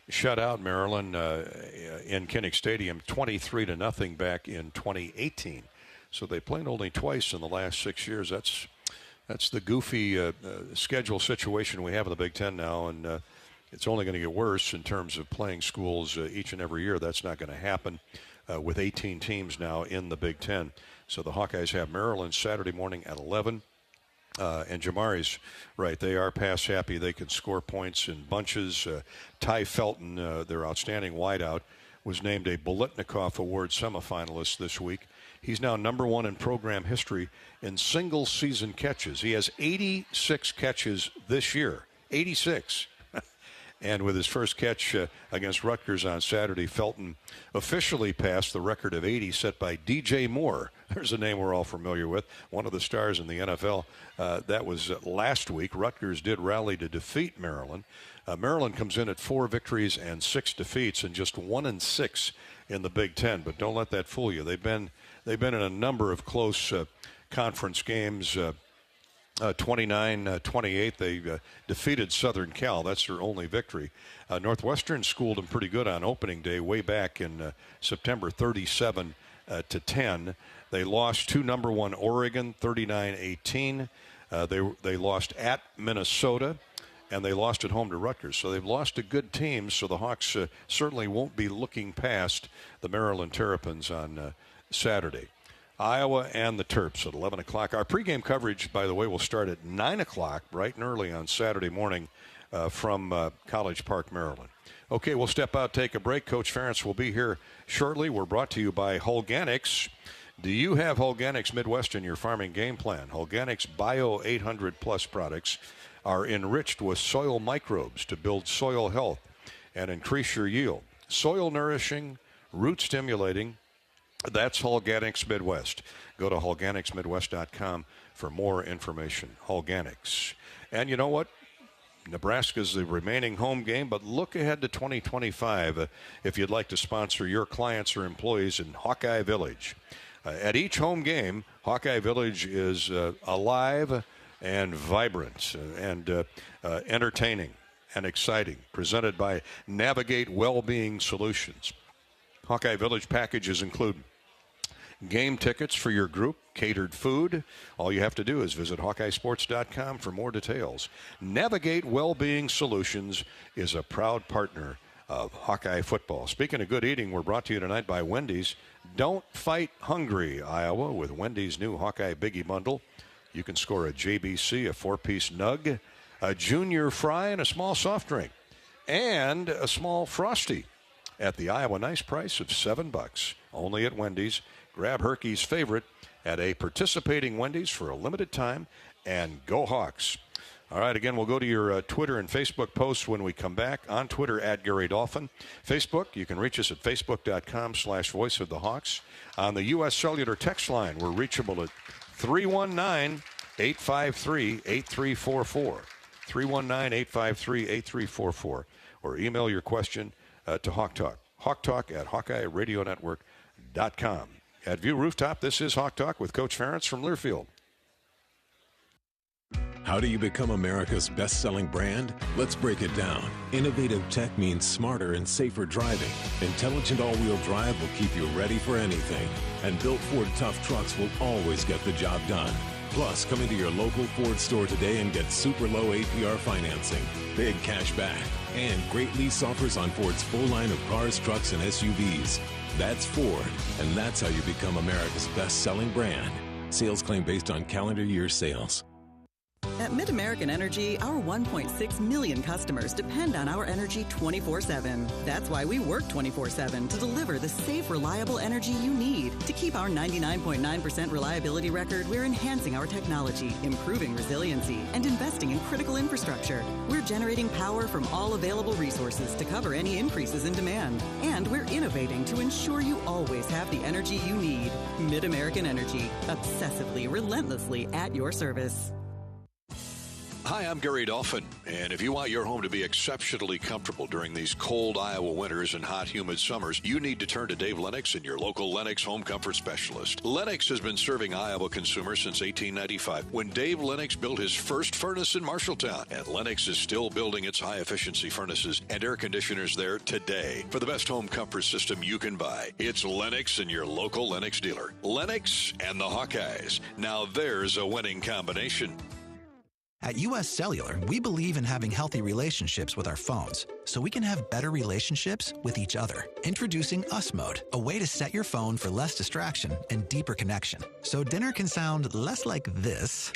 Shut out Maryland in Kinnick Stadium 23-0 back in 2018. So they played only twice in the last 6 years. That's the goofy schedule situation we have in the Big Ten now, and it's only going to get worse in terms of playing schools each and every year. That's not going to happen with 18 teams now in the Big Ten. So the Hawkeyes have Maryland Saturday morning at 11. And Jamari's right. They are pass happy. They can score points in bunches. Ty Felton, their outstanding wideout, was named a Bolitnikoff Award semifinalist this week. He's now #1 in program history in single-season catches. He has 86 catches this year. 86. And with his first catch against Rutgers on Saturday, Felton officially passed the record of 80 set by DJ Moore. There's a name we're all familiar with, one of the stars in the NFL. That was last week. Rutgers did rally to defeat Maryland. Maryland comes in at 4 victories and 6 defeats, and just 1-6 in the Big Ten. But don't let that fool you. They've been in a number of close conference games. 29-28, they defeated Southern Cal. That's their only victory. Northwestern schooled them pretty good on opening day way back in September, 37-10. They lost to #1 Oregon, 39-18. They lost at Minnesota, and they lost at home to Rutgers. So they've lost to good teams, so the Hawks certainly won't be looking past the Maryland Terrapins on Saturday. Iowa and the Terps at 11 o'clock. Our pregame coverage, by the way, will start at 9 o'clock, bright and early on Saturday morning from College Park, Maryland. Okay, we'll step out, take a break. Coach Ferentz will be here shortly. We're brought to you by Hawkeyes. Do you have Hawkeyes Midwest in your farming game plan? Hawkeyes Bio 800 Plus products are enriched with soil microbes to build soil health and increase your yield. Soil nourishing, root stimulating. That's Hawkeyes Midwest. Go to Hawkeyesmidwest.com for more information. Hawkeyes. And you know what? Nebraska's the remaining home game, but look ahead to 2025 if you'd like to sponsor your clients or employees in Hawkeye Village. At each home game, Hawkeye Village is alive and vibrant and entertaining and exciting, presented by Navigate Wellbeing Solutions. Hawkeye Village packages include game tickets for your group, catered food. All you have to do is visit HawkeyeSports.com for more details. Navigate Wellbeing Solutions is a proud partner of Hawkeye football. Speaking of good eating, we're brought to you tonight by Wendy's. Don't fight hungry, Iowa, with Wendy's new Hawkeye Biggie Bundle. You can score a JBC, a 4-piece nug, a junior fry, and a small soft drink, and a small Frosty at the Iowa nice price of $7. Only at Wendy's. Grab Herky's favorite at a participating Wendy's for a limited time, and go Hawks. All right, again, we'll go to your Twitter and Facebook posts when we come back. On Twitter, at Gary Dolphin. Facebook, you can reach us at facebook.com/Voice of the Hawks. On the U.S. Cellular text line, we're reachable at 319-853-8344. 319-853-8344. Or email your question to Hawk Talk. Hawk Talk at HawkeyeRadioNetwork.com. At View Rooftop, this is Hawk Talk with Coach Ferentz from Learfield. How do you become America's best-selling brand? Let's break it down. Innovative tech means smarter and safer driving. Intelligent all-wheel drive will keep you ready for anything. And built Ford tough trucks will always get the job done. Plus, come into your local Ford store today and get super low APR financing, big cash back, and great lease offers on Ford's full line of cars, trucks, and SUVs. That's Ford, and that's how you become America's best-selling brand. Sales claim based on calendar year sales. At MidAmerican Energy, our 1.6 million customers depend on our energy 24/7. That's why we work 24/7 to deliver the safe, reliable energy you need. To keep our 99.9% reliability record, we're enhancing our technology, improving resiliency, and investing in critical infrastructure. We're generating power from all available resources to cover any increases in demand. And we're innovating to ensure you always have the energy you need. MidAmerican Energy, obsessively, relentlessly at your service. Hi, I'm Gary Dolphin, and if you want your home to be exceptionally comfortable during these cold Iowa winters and hot, humid summers, you need to turn to Dave Lennox and your local Lennox home comfort specialist. Lennox has been serving Iowa consumers since 1895, when Dave Lennox built his first furnace in Marshalltown, and Lennox is still building its high-efficiency furnaces and air conditioners there today. For the best home comfort system you can buy, it's Lennox and your local Lennox dealer. Lennox and the Hawkeyes. Now there's a winning combination. At U.S. Cellular, we believe in having healthy relationships with our phones, so we can have better relationships with each other. Introducing Us Mode, a way to set your phone for less distraction and deeper connection. So dinner can sound less like this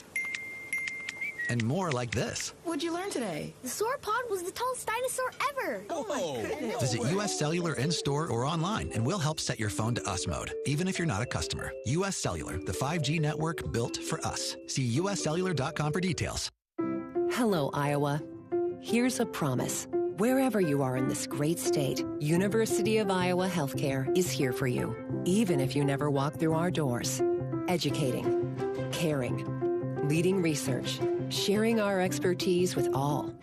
and more like this. What'd you learn today? The sauropod was the tallest dinosaur ever. Oh my goodness. Visit U.S. Cellular in-store or online, and we'll help set your phone to Us Mode, even if you're not a customer. U.S. Cellular, the 5G network built for us. See uscellular.com for details. Hello, Iowa. Here's a promise. Wherever you are in this great state, University of Iowa Healthcare is here for you, even if you never walk through our doors. Educating, caring, leading research, sharing our expertise with all.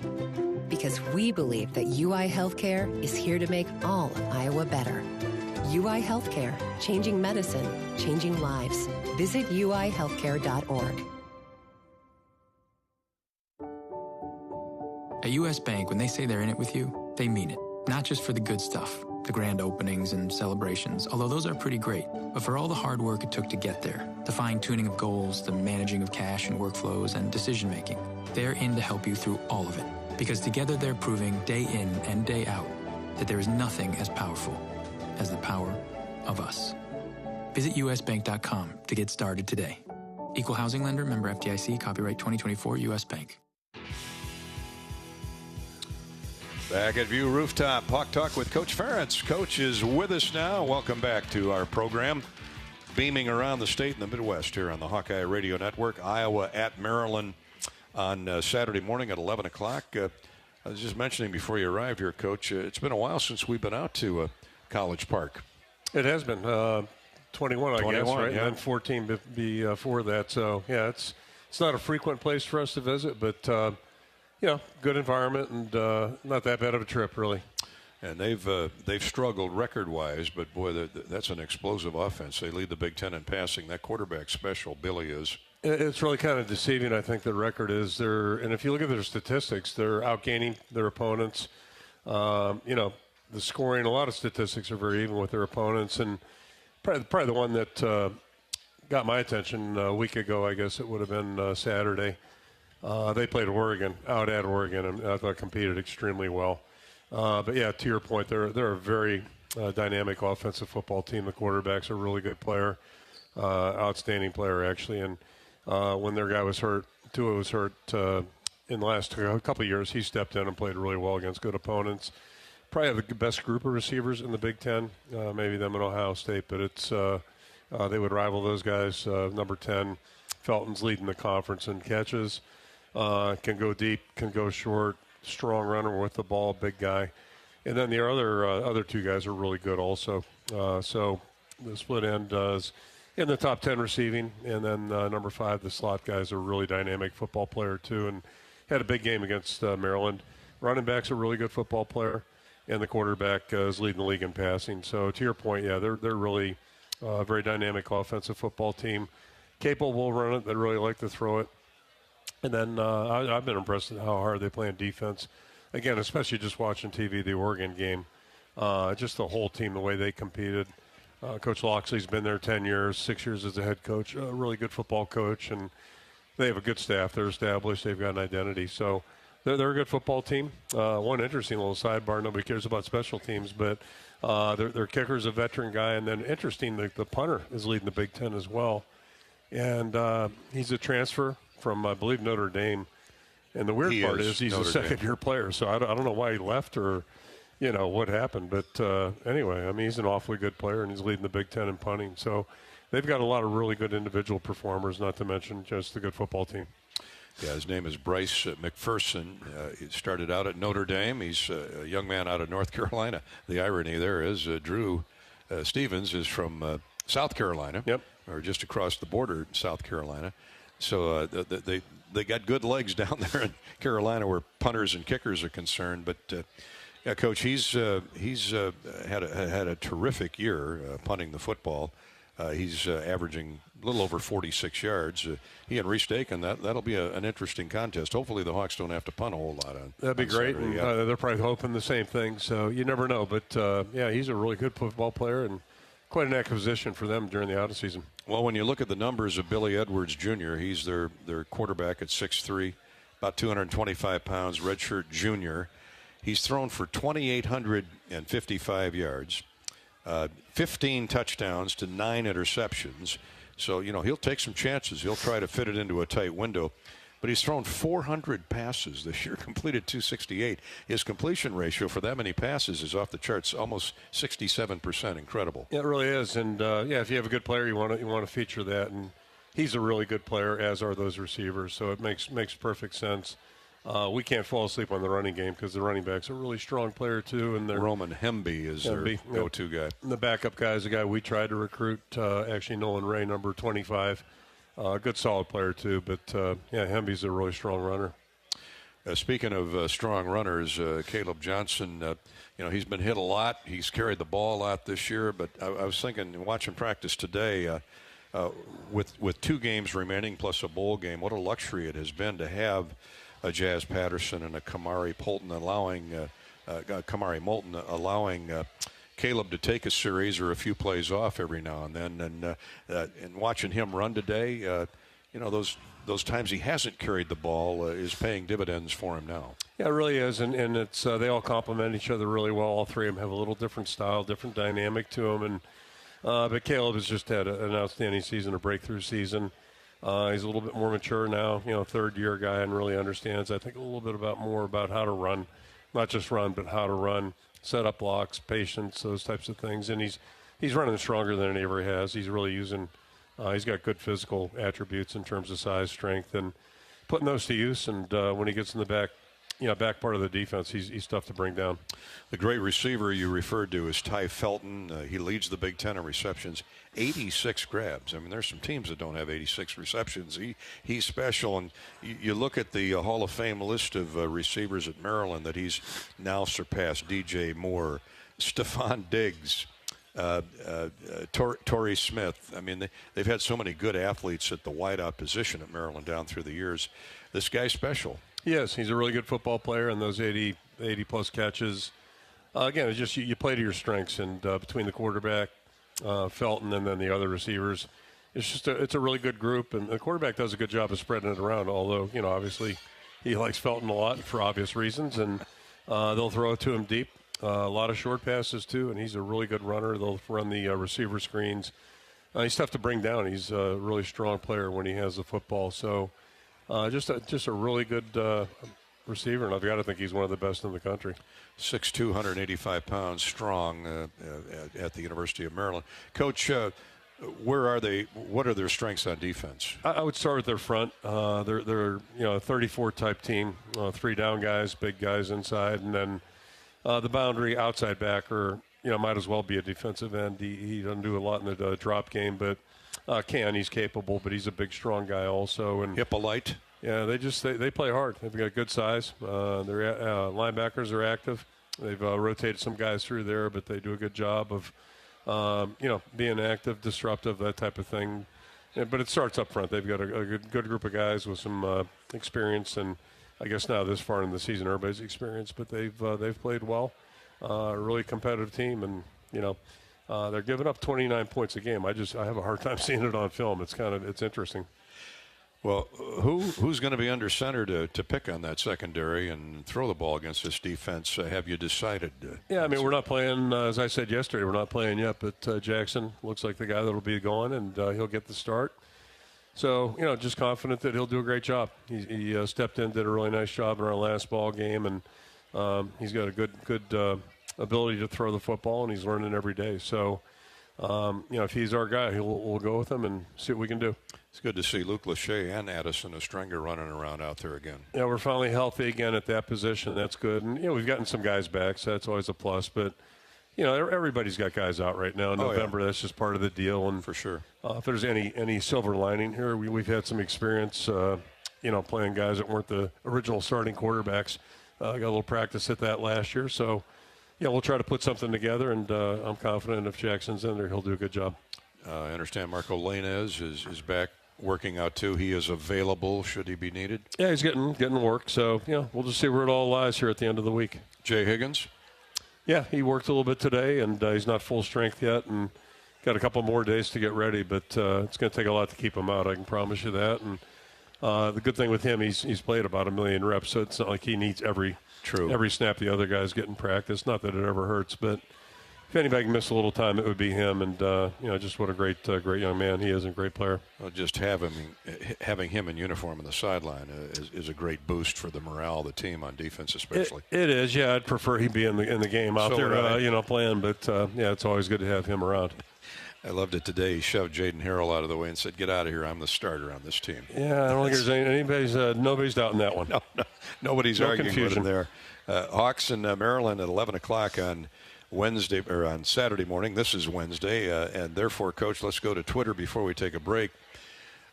Because we believe that UI Healthcare is here to make all of Iowa better. UI Healthcare, changing medicine, changing lives. Visit uihealthcare.org. At U.S. Bank, when they say they're in it with you, they mean it. Not just for the good stuff, the grand openings and celebrations, although those are pretty great, but for all the hard work it took to get there, the fine-tuning of goals, the managing of cash and workflows, and decision-making. They're in to help you through all of it, because together they're proving day in and day out that there is nothing as powerful as the power of us. Visit usbank.com to get started today. Equal housing lender, member FDIC, copyright 2024, U.S. Bank. Back at View Rooftop, Hawk Talk with Coach Ferentz. Coach is with us now. Welcome back to our program. Beaming around the state and the Midwest here on the Hawkeye Radio Network. Iowa at Maryland on Saturday morning at 11 o'clock. I was just mentioning before you arrived here, Coach, it's been a while since we've been out to College Park. It has been. 21, I guess, right? Yeah. And 14 before that. So, yeah, it's not a frequent place for us to visit, but good environment and not that bad of a trip, really. And they've struggled record-wise, but, boy, that's an explosive offense. They lead the Big Ten in passing. That quarterback special, Billy, is. It's really kind of deceiving, I think, the record is. And if you look at their statistics, they're outgaining their opponents. The scoring, a lot of statistics are very even with their opponents. And probably the one that got my attention a week ago, I guess it would have been Saturday. They played Oregon, out at Oregon, and I thought competed extremely well. But, yeah, to your point, they're a very dynamic offensive football team. The quarterback's a really good player, outstanding player, actually. And when their guy was hurt, Tua was hurt in the last couple of years, he stepped in and played really well against good opponents. Probably have the best group of receivers in the Big Ten, maybe them at Ohio State, but it's they would rival those guys. Number 10, Felton's leading the conference in catches. Can go deep, can go short, strong runner with the ball, big guy. And then the other two guys are really good also. So the split end is in the top 10 receiving. And then number 5, the slot guy, is a really dynamic football player too, and had a big game against Maryland. Running back's a really good football player, and the quarterback is leading the league in passing. So to your point, yeah, they're really a very dynamic offensive football team. Capable of running it. They really like to throw it. And then I've been impressed with how hard they play in defense. Again, especially just watching TV, the Oregon game, just the whole team, the way they competed. Coach Loxley's been there 10 years, 6 years as a head coach, a really good football coach. And they have a good staff. They're established. They've got an identity. So they're a good football team. One interesting little sidebar, nobody cares about special teams, but their kicker's a veteran guy. And then interesting, the punter is leading the Big Ten as well. And he's a transfer from, I believe, Notre Dame. And the weird part is he's a second-year player. So I don't know why he left or, what happened. But anyway, I mean, he's an awfully good player, and he's leading the Big Ten in punting. So they've got a lot of really good individual performers, not to mention just a good football team. Yeah, his name is Bryce McPherson. He started out at Notre Dame. He's a young man out of North Carolina. The irony there is Drew Stevens is from South Carolina, or just across the border, South Carolina. So they got good legs down there in Carolina where punters and kickers are concerned. But, yeah, Coach, he's had a terrific year punting the football. He's averaging a little over 46 yards. He and Reese Dakin, that'll be an interesting contest. Hopefully the Hawks don't have to punt a whole lot on That'd be great. Saturday, They're probably hoping the same thing, so you never know. But, yeah, he's a really good football player and quite an acquisition for them during the out-of-season. Well, when you look at the numbers of Billy Edwards Jr., he's their quarterback at 6'3", about 225 pounds, redshirt junior. He's thrown for 2,855 yards, 15 touchdowns to 9 interceptions. So, he'll take some chances. He'll try to fit it into a tight window. But he's thrown 400 passes this year, completed 268. His completion ratio for that many passes is off the charts, almost 67%. Incredible. Yeah, it really is. And, yeah, if you have a good player, you want to feature that. And he's a really good player, as are those receivers. So it makes perfect sense. We can't fall asleep on the running game because the running back's a really strong player, too. And Roman Hemby is their go-to guy. And the backup guy is a guy we tried to recruit, actually Nolan Ray, number 25. Good solid player, too. But, yeah, Hemby's a really strong runner. Speaking of strong runners, Caleb Johnson, he's been hit a lot. He's carried the ball a lot this year. But I was thinking, watching practice today, with 2 games remaining plus a bowl game, what a luxury it has been to have a Jazz Patterson and a Kamari Moulton allowing Caleb to take a series or a few plays off every now and then. And watching him run today, those times he hasn't carried the ball is paying dividends for him now. Yeah, it really is, and it's they all complement each other really well. All three of them have a little different style, different dynamic to them, and but Caleb has just had an outstanding season, a breakthrough season. He's a little bit more mature now, third-year guy, and really understands, I think, a little bit more about how to run, not just run, but how to run, set up blocks, patience, those types of things. And he's running stronger than he ever has. He's really using he's got good physical attributes in terms of size, strength, and putting those to use. And when he gets in the back part of the defense, he's tough to bring down. The great receiver you referred to is Ty Felton. He leads the Big Ten in receptions, 86 grabs. I mean, there's some teams that don't have 86 receptions. He's special. And you look at the Hall of Fame list of receivers at Maryland that he's now surpassed: DJ Moore, Stephon Diggs, Torrey Smith. I mean, they've had so many good athletes at the wideout position at Maryland down through the years. This guy's special. Yes, he's a really good football player, and those 80-plus catches. Again, it's just you play to your strengths, and between the quarterback, Felton, and then the other receivers, it's a really good group, and the quarterback does a good job of spreading it around, although, obviously he likes Felton a lot for obvious reasons, and they'll throw it to him deep. A lot of short passes, too, and he's a really good runner. They'll run the receiver screens. He's tough to bring down. He's a really strong player when he has the football, so just a really good receiver, and I've got to think he's one of the best in the country. 6'2", 185 pounds, strong at the University of Maryland. Coach, where are they? What are their strengths on defense? I would start with their front. They're a 34 type team, 3 down guys, big guys inside, and then the boundary outside backer. Might as well be a defensive end. He doesn't do a lot in the drop game, but he's capable. But he's a big, strong guy also. And Hippolyte. Yeah, they play hard. They've got good size. Their linebackers are active. They've rotated some guys through there, but they do a good job of, being active, disruptive, that type of thing. Yeah, but it starts up front. They've got a good group of guys with some experience, and I guess now this far in the season, everybody's experienced. But they've played well. A really competitive team, and they're giving up 29 points a game. I have a hard time seeing it on film. It's interesting. Well, who's going to be under center to pick on that secondary and throw the ball against this defense? Have you decided? Yeah, I mean, we're not playing, as I said yesterday, we're not playing yet, but Jackson looks like the guy that will be going, and he'll get the start. So, just confident that he'll do a great job. He stepped in, did a really nice job in our last ball game, and he's got a good ability to throw the football, and he's learning every day. So, if he's our guy, we'll go with him and see what we can do. It's good to see Luke Lachey and Addison Estringer running around out there again. Yeah, we're finally healthy again at that position. That's good. And, we've gotten some guys back, so that's always a plus. But, everybody's got guys out right now in November. That's just part of the deal. And for sure. If there's any silver lining here, we've had some experience, playing guys that weren't the original starting quarterbacks. Got a little practice at that last year. So, we'll try to put something together, and I'm confident if Jackson's in there, he'll do a good job. I understand Marco Lainez is back working out too. He is available should he be needed. Yeah, he's getting work. So we'll just see where it all lies here at the end of the week. Jay Higgins. Yeah, he worked a little bit today, and he's not full strength yet, and got a couple more days to get ready. But it's going to take a lot to keep him out. I can promise you that. And the good thing with him, he's played about 1 million reps, so it's not like he needs every snap the other guys get in practice. Not that it ever hurts, but if anybody can miss a little time, it would be him. And, just what a great young man he is and great player. Well, just having him in uniform on the sideline is a great boost for the morale of the team on defense especially. It is, yeah. I'd prefer he be in the game out there, playing. But, it's always good to have him around. I loved it today. He shoved Jaden Harrell out of the way and said, "Get out of here. I'm the starter on this team." Yeah, I don't think there's nobody's doubting that one. No, nobody's arguing confusion with him there. Hawks in Maryland at 11 o'clock on Wednesday or on Saturday morning. This is Wednesday, and therefore, Coach, let's go to Twitter before we take a break.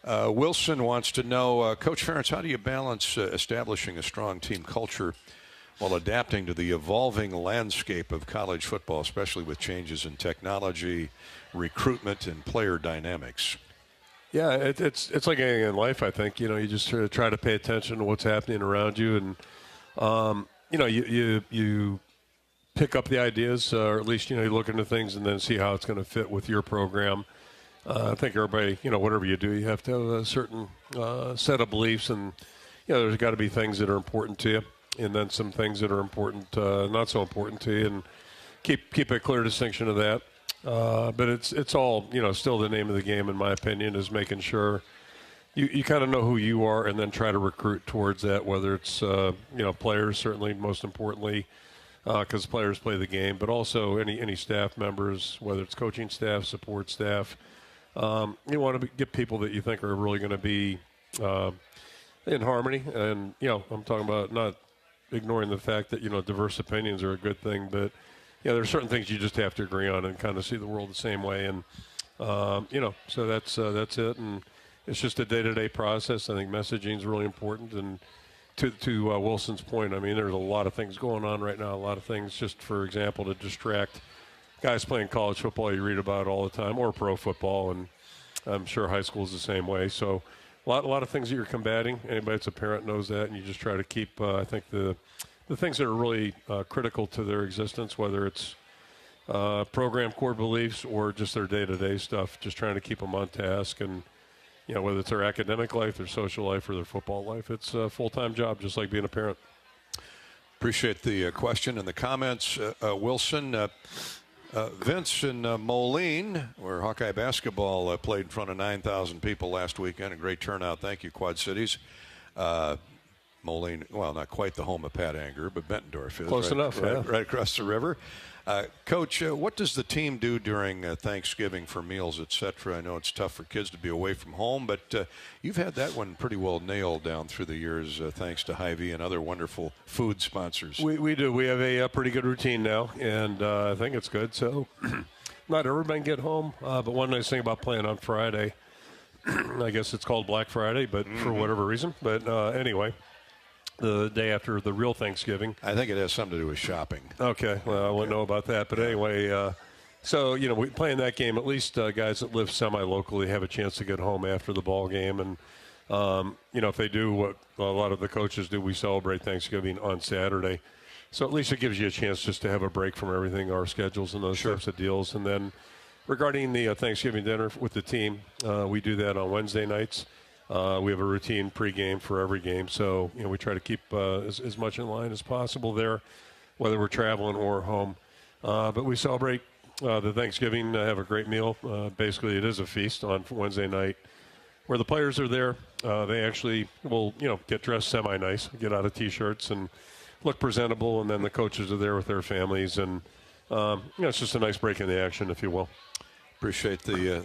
Wilson wants to know, Coach Ferentz, how do you balance establishing a strong team culture while adapting to the evolving landscape of college football, especially with changes in technology, recruitment, and player dynamics? Yeah, it's like anything in life, I think. You just sort of try to pay attention to what's happening around you, and you pick up the ideas, or at least, you look into things and then see how it's going to fit with your program. I think everybody, whatever you do, you have to have a certain set of beliefs, and, there's got to be things that are important to you, and then some things that are important, not so important to you, and keep a clear distinction of that. But it's all, still the name of the game, in my opinion, is making sure you kind of know who you are and then try to recruit towards that, whether it's, players, certainly, most importantly, because players play the game, but also any staff members, whether it's coaching staff, support staff. You want to get people that you think are really going to be in harmony. And, I'm talking about not ignoring the fact that, diverse opinions are a good thing, but, there are certain things you just have to agree on and kind of see the world the same way. And, so that's it. And it's just a day-to-day process. I think messaging is really important. And to Wilson's point, I mean, there's a lot of things going on right now, a lot of things just, for example, to distract guys playing college football you read about all the time, or pro football, and I'm sure high school is the same way. So a lot of things that you're combating. Anybody that's a parent knows that, and you just try to keep, I think, the things that are really critical to their existence, whether it's program core beliefs or just their day-to-day stuff, just trying to keep them on task. And whether it's their academic life, their social life, or their football life, it's a full-time job, just like being a parent. Appreciate the question and the comments. Wilson, Vince in Moline, where Hawkeye basketball played in front of 9,000 people last weekend. A great turnout. Thank you, Quad Cities. Moline, well, not quite the home of Pat Anger, but Bettendorf is. Close enough, right across the river. Coach, what does the team do during Thanksgiving for meals, et cetera? I know it's tough for kids to be away from home, but you've had that one pretty well nailed down through the years, thanks to Hy-Vee and other wonderful food sponsors. We do. We have a pretty good routine now, and I think it's good. So not everybody can get home, but one nice thing about playing on Friday, I guess it's called Black Friday, but for whatever reason. But anyway, the day after the real Thanksgiving. I think it has something to do with shopping. Okay, well, I wouldn't know about that. But anyway, so, we playing that game, at least guys that live semi-locally have a chance to get home after the ball game. And, if they do what a lot of the coaches do, we celebrate Thanksgiving on Saturday. So at least it gives you a chance just to have a break from everything, our schedules and those types of deals. And then regarding the Thanksgiving dinner with the team, we do that on Wednesday nights. We have a routine pregame for every game, so we try to keep as much in line as possible there, whether we're traveling or home. But we celebrate the Thanksgiving, have a great meal. Basically, it is a feast on Wednesday night, where the players are there. They actually will, get dressed semi-nice, get out of T-shirts and look presentable, and then the coaches are there with their families, and it's just a nice break in the action, if you will. Appreciate the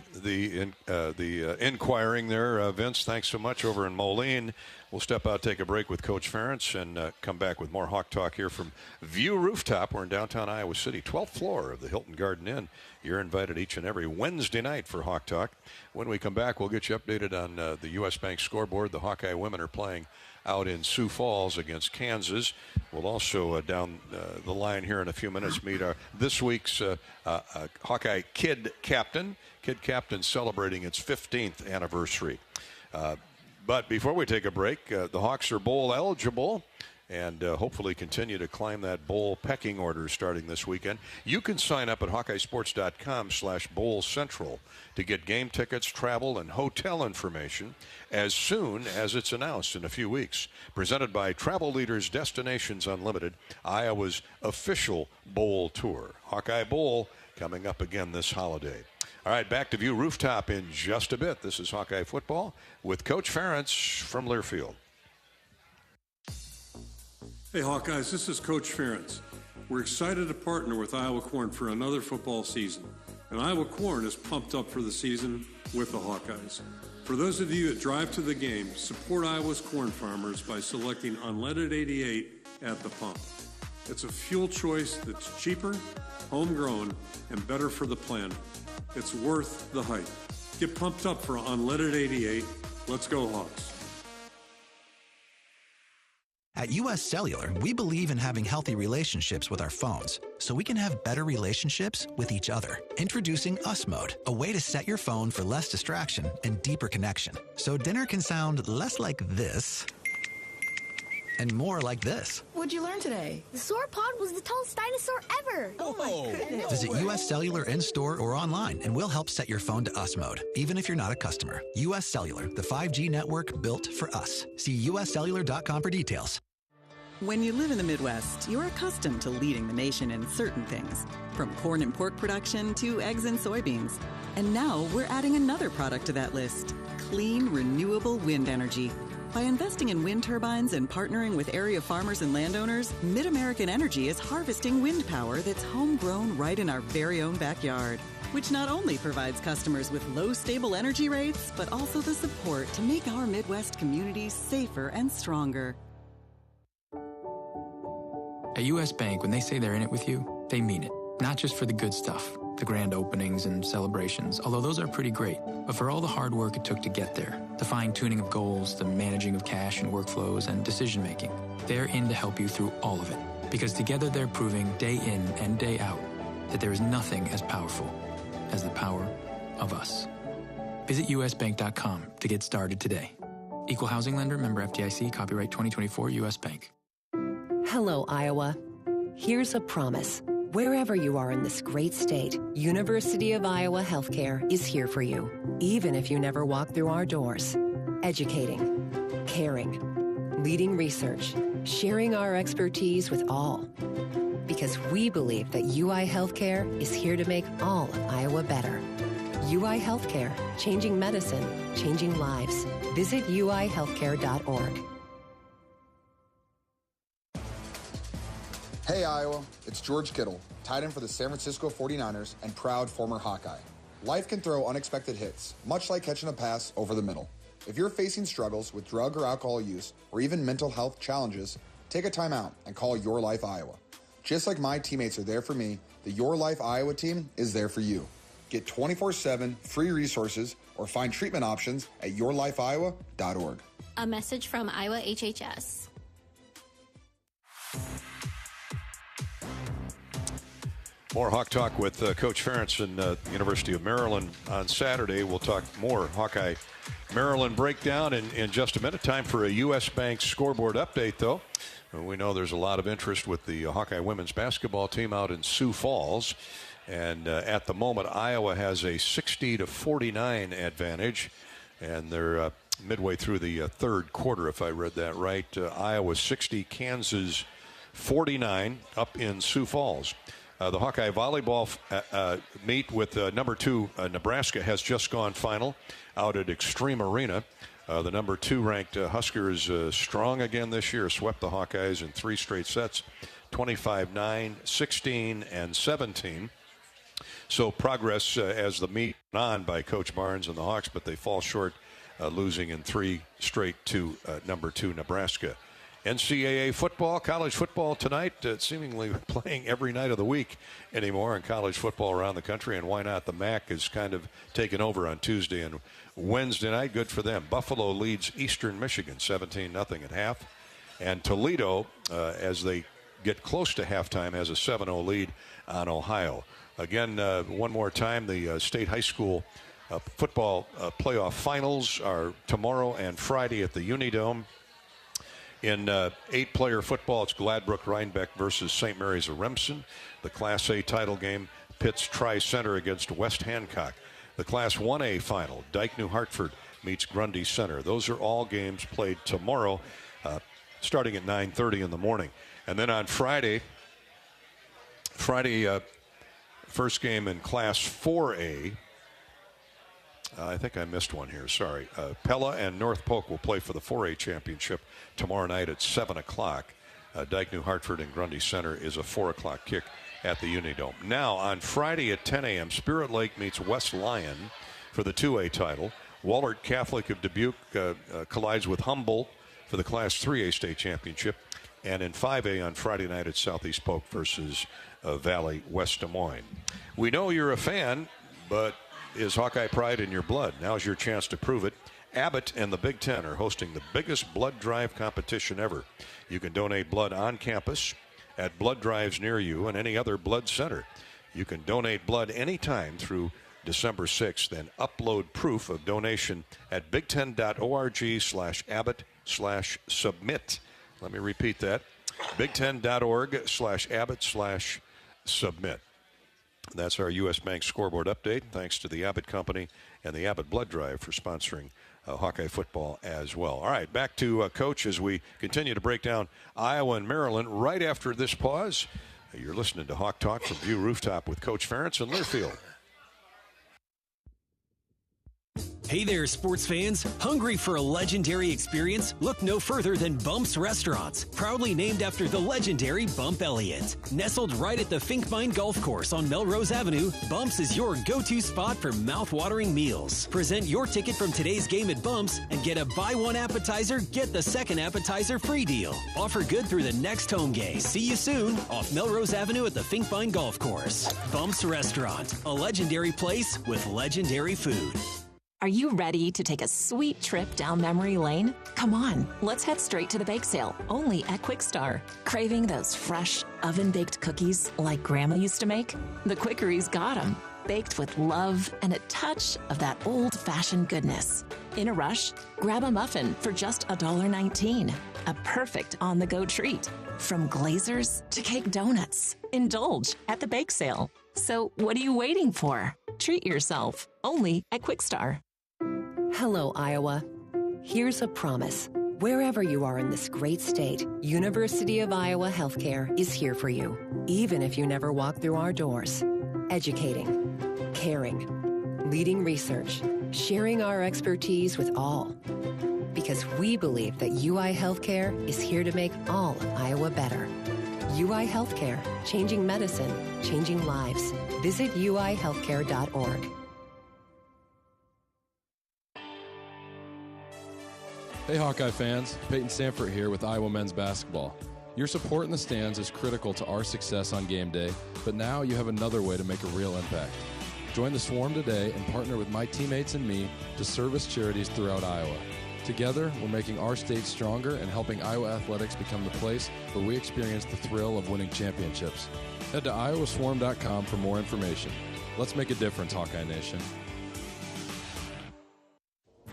inquiring there, Vince. Thanks so much over in Moline. We'll step out, take a break with Coach Ferentz, and come back with more Hawk Talk here from View Rooftop. We're in downtown Iowa City, 12th floor of the Hilton Garden Inn. You're invited each and every Wednesday night for Hawk Talk. When we come back, we'll get you updated on the U.S. Bank scoreboard. The Hawkeye women are playing out in Sioux Falls against Kansas. We'll also, down the line here in a few minutes, meet this week's Hawkeye Kid Captain celebrating its 15th anniversary. But before we take a break, the Hawks are bowl eligible and hopefully continue to climb that bowl pecking order starting this weekend. You can sign up at HawkeyeSports.com/BowlCentral to get game tickets, travel, and hotel information as soon as it's announced in a few weeks. Presented by Travel Leaders Destinations Unlimited, Iowa's official bowl tour. Hawkeye Bowl coming up again this holiday. All right, back to View Rooftop in just a bit. This is Hawkeye Football with Coach Ferentz from Learfield. Hey Hawkeyes, this is Coach Ferentz. We're excited to partner with Iowa Corn for another football season. And Iowa Corn is pumped up for the season with the Hawkeyes. For those of you that drive to the game, support Iowa's corn farmers by selecting unleaded 88 at the pump. It's a fuel choice that's cheaper, homegrown, and better for the planet. It's worth the hype. Get pumped up for unleaded 88. Let's go Hawks. At U.S. Cellular, we believe in having healthy relationships with our phones, so we can have better relationships with each other. Introducing Us Mode, a way to set your phone for less distraction and deeper connection. So dinner can sound less like this and more like this. What'd you learn today? The sauropod was the tallest dinosaur ever. Oh my goodness. Visit U.S. Cellular in-store or online, and we'll help set your phone to Us Mode, even if you're not a customer. U.S. Cellular, the 5G network built for us. See uscellular.com for details. When you live in the Midwest, you're accustomed to leading the nation in certain things, from corn and pork production to eggs and soybeans. And now we're adding another product to that list, clean, renewable wind energy. By investing in wind turbines and partnering with area farmers and landowners, Mid-American Energy is harvesting wind power that's homegrown right in our very own backyard, which not only provides customers with low, stable energy rates, but also the support to make our Midwest communities safer and stronger. At U.S. Bank, when they say they're in it with you, they mean it. Not just for the good stuff, the grand openings and celebrations, although those are pretty great, but for all the hard work it took to get there, the fine-tuning of goals, the managing of cash and workflows, and decision-making. They're in to help you through all of it, because together they're proving day in and day out that there is nothing as powerful as the power of us. Visit usbank.com to get started today. Equal housing lender, member FDIC, copyright 2024, U.S. Bank. Hello, Iowa. Here's a promise. Wherever you are in this great state, University of Iowa Healthcare is here for you, even if you never walk through our doors. Educating, caring, leading research, sharing our expertise with all. Because we believe that UI Healthcare is here to make all of Iowa better. UI Healthcare, changing medicine, changing lives. Visit uihealthcare.org. Hey Iowa, it's George Kittle, tight end for the San Francisco 49ers and proud former Hawkeye. Life can throw unexpected hits, much like catching a pass over the middle. If you're facing struggles with drug or alcohol use, or even mental health challenges, take a time out and call Your Life Iowa. Just like my teammates are there for me, the Your Life Iowa team is there for you. Get 24/7 free resources or find treatment options at yourlifeiowa.org. A message from Iowa HHS. More Hawk Talk with Coach Ferentz in University of Maryland on Saturday. We'll talk more Hawkeye Maryland breakdown in just a minute. Time for a U.S. Bank scoreboard update, though. We know there's a lot of interest with the Hawkeye women's basketball team out in Sioux Falls. And at the moment, Iowa has a 60-49 advantage. And they're midway through the third quarter, if I read that right. Iowa 60, Kansas 49 up in Sioux Falls. The Hawkeye volleyball meet with number 2 Nebraska has just gone final out at Extreme Arena. The number 2 ranked Huskers strong again this year, swept the Hawkeyes in 3 straight sets, 25-9, 16, and 17. So progress as the meet went on by Coach Barnes and the Hawks, but they fall short, losing in 3 straight to number 2 Nebraska. NCAA football, college football tonight, seemingly playing every night of the week anymore in college football around the country, and why not? The MAC is kind of taken over on Tuesday and Wednesday night. Good for them. Buffalo leads Eastern Michigan 17-0 at half, and Toledo, as they get close to halftime, has a 7-0 lead on Ohio. Again, one more time, the state high school football playoff finals are tomorrow and Friday at the Unidome. In 8-player football, it's Gladbrook-Rhinebeck versus St. Mary's of Remsen. The Class A title game pits Tri-Center against West Hancock. The Class 1A final, Dyke New Hartford meets Grundy Center. Those are all games played tomorrow, starting at 9:30 in the morning. And then on Friday, first game in Class 4A. I think I missed one here. Sorry. Pella and North Polk will play for the 4A championship tomorrow night at 7 o'clock. Dyke New Hartford and Grundy Center is a 4 o'clock kick at the Unidome. Now, on Friday at 10 a.m., Spirit Lake meets West Lyon for the 2A title. Wahlert Catholic of Dubuque collides with Humboldt for the Class 3A state championship. And in 5A on Friday night at Southeast Polk versus Valley West Des Moines. We know you're a fan, but is Hawkeye pride in your blood? Now's your chance to prove it. Abbott and the Big Ten are hosting the biggest blood drive competition ever. You can donate blood on campus, at blood drives near you, and any other blood center. You can donate blood anytime through December 6th and upload proof of donation at big10.org/Abbott/submit. Let me repeat that. big10.org/Abbott/submit. That's our U.S. Bank scoreboard update. Thanks to the Abbott Company and the Abbott Blood Drive for sponsoring Hawkeye football as well. All right, back to Coach as we continue to break down Iowa and Maryland right after this pause. You're listening to Hawk Talk from View Rooftop with Coach Ferentz and Learfield. Hey there, sports fans. Hungry for a legendary experience? Look no further than Bumps Restaurants, proudly named after the legendary Bump Elliott. Nestled right at the Finkbine Golf Course on Melrose Avenue, Bumps is your go-to spot for mouth-watering meals. Present your ticket from today's game at Bumps and get a buy one appetizer, get the second appetizer free deal. Offer good through the next home game. See you soon off Melrose Avenue at the Finkbine Golf Course. Bumps Restaurant, a legendary place with legendary food. Are you ready to take a sweet trip down memory lane? Come on, let's head straight to the bake sale, only at Quick Star. Craving those fresh, oven-baked cookies like Grandma used to make? The Quickery's got them, baked with love and a touch of that old-fashioned goodness. In a rush? Grab a muffin for just $1.19. A perfect on-the-go treat. From glazers to cake donuts. Indulge at the bake sale. So what are you waiting for? Treat yourself, only at Quick Star. Hello, Iowa. Here's a promise. Wherever you are in this great state, University of Iowa Healthcare is here for you, even if you never walk through our doors. Educating, caring, leading research, sharing our expertise with all. Because we believe that UI Healthcare is here to make all of Iowa better. UI Healthcare, changing medicine, changing lives. Visit uihealthcare.org. Hey Hawkeye fans, Peyton Stanford here with Iowa men's basketball. Your support in the stands is critical to our success on game day, but now you have another way to make a real impact. Join the Swarm today and partner with my teammates and me to service charities throughout Iowa. Together, we're making our state stronger and helping Iowa athletics become the place where we experience the thrill of winning championships. Head to iowaswarm.com for more information. Let's make a difference, Hawkeye Nation.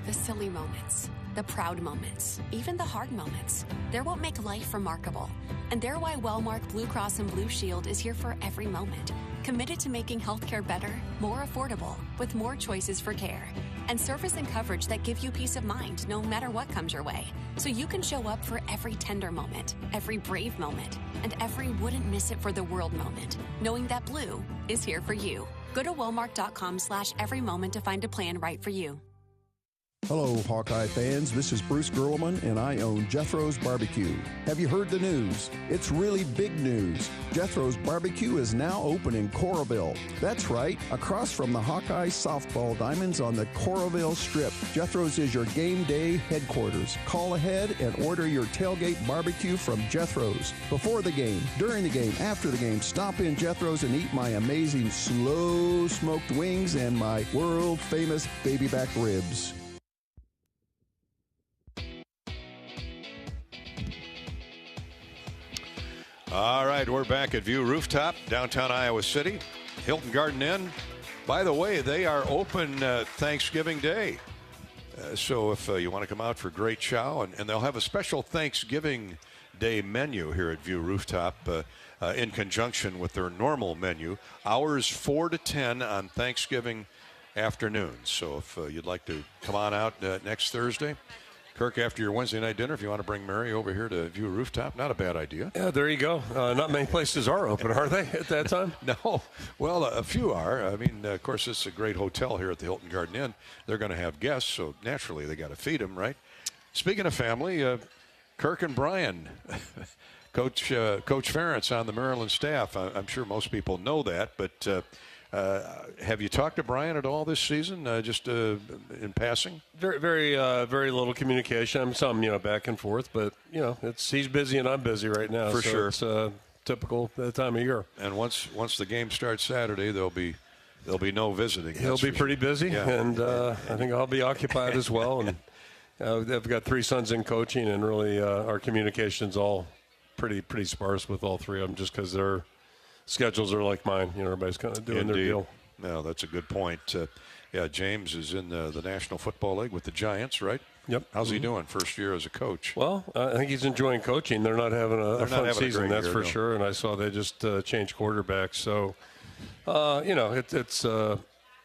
The silly moments, the proud moments, even the hard moments. They're what make life remarkable. And they're why Wellmark Blue Cross and Blue Shield is here for every moment. Committed to making healthcare better, more affordable, with more choices for care. and service and coverage that give you peace of mind no matter what comes your way. So you can show up for every tender moment, every brave moment, and every wouldn't miss it for the world moment, knowing that Blue is here for you. Go to Walmart.com/every moment to find a plan right for you. Hello, Hawkeye fans. This is Bruce Gerleman, and I own Jethro's Barbecue. Have you heard the news? It's really big news. Jethro's Barbecue is now open in Coralville. That's right, across from the Hawkeye softball diamonds on the Coralville Strip. Jethro's is your game day headquarters. Call ahead and order your tailgate barbecue from Jethro's. Before the game, during the game, after the game, stop in Jethro's and eat my amazing slow smoked wings and my world famous baby back ribs. All right, we're back at View Rooftop, downtown Iowa City, Hilton Garden Inn. By the way, they are open Thanksgiving Day. So if you want to come out for great chow, and they'll have a special Thanksgiving Day menu here at View Rooftop in conjunction with their normal menu. Hours 4 to 10 on Thanksgiving afternoon. So if you'd like to come on out next Thursday, Kirk, after your Wednesday night dinner, if you want to bring Mary over here to View Rooftop, not a bad idea. Yeah, there you go. Not many places are open, are they, at that time? No. Well, a few are. I mean, of course, it's a great hotel here at the Hilton Garden Inn. They're going to have guests, so naturally they got to feed them, right? Speaking of family, Kirk and Brian, Coach Ferentz on the Maryland staff. I'm sure most people know that, but have you talked to Brian at all this season, just in passing? Very little communication. Some, back and forth, but, he's busy and I'm busy right now. For sure. It's typical that time of year. And once the game starts Saturday, there'll be no visiting. He'll be pretty busy, yeah. And I think I'll be occupied as well. And I've got 3 sons in coaching, and really our communication's all pretty sparse with all 3 of them, just because their schedules are like mine. Everybody's kind of doing their deal. No, that's a good point. James is in the National Football League with the Giants, right? Yep. How's he doing? First year as a coach. Well, I think he's enjoying coaching. They're not having a fun season, that's for sure. And I saw they just changed quarterbacks. So,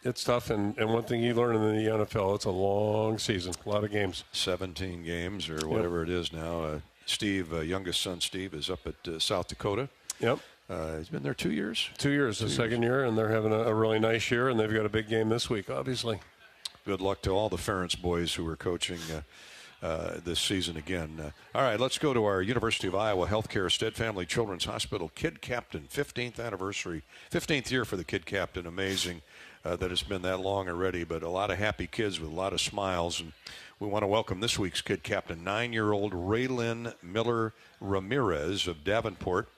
it's tough. And one thing you learn in the NFL, it's a long season, a lot of games. 17 games or whatever it is now. Steve, youngest son Steve, is up at South Dakota. Yep. He's been there 2 years. 2 years, the second year, and they're having a really nice year, and they've got a big game this week, obviously. Good luck to all the Ferentz boys who are coaching this season again. All right, let's go to our University of Iowa Healthcare Stead Family Children's Hospital Kid Captain, 15th anniversary, 15th year for the Kid Captain. Amazing that it's been that long already, but a lot of happy kids with a lot of smiles. And we want to welcome this week's Kid Captain, 9-year-old Raylyn Miller Ramirez of Davenport.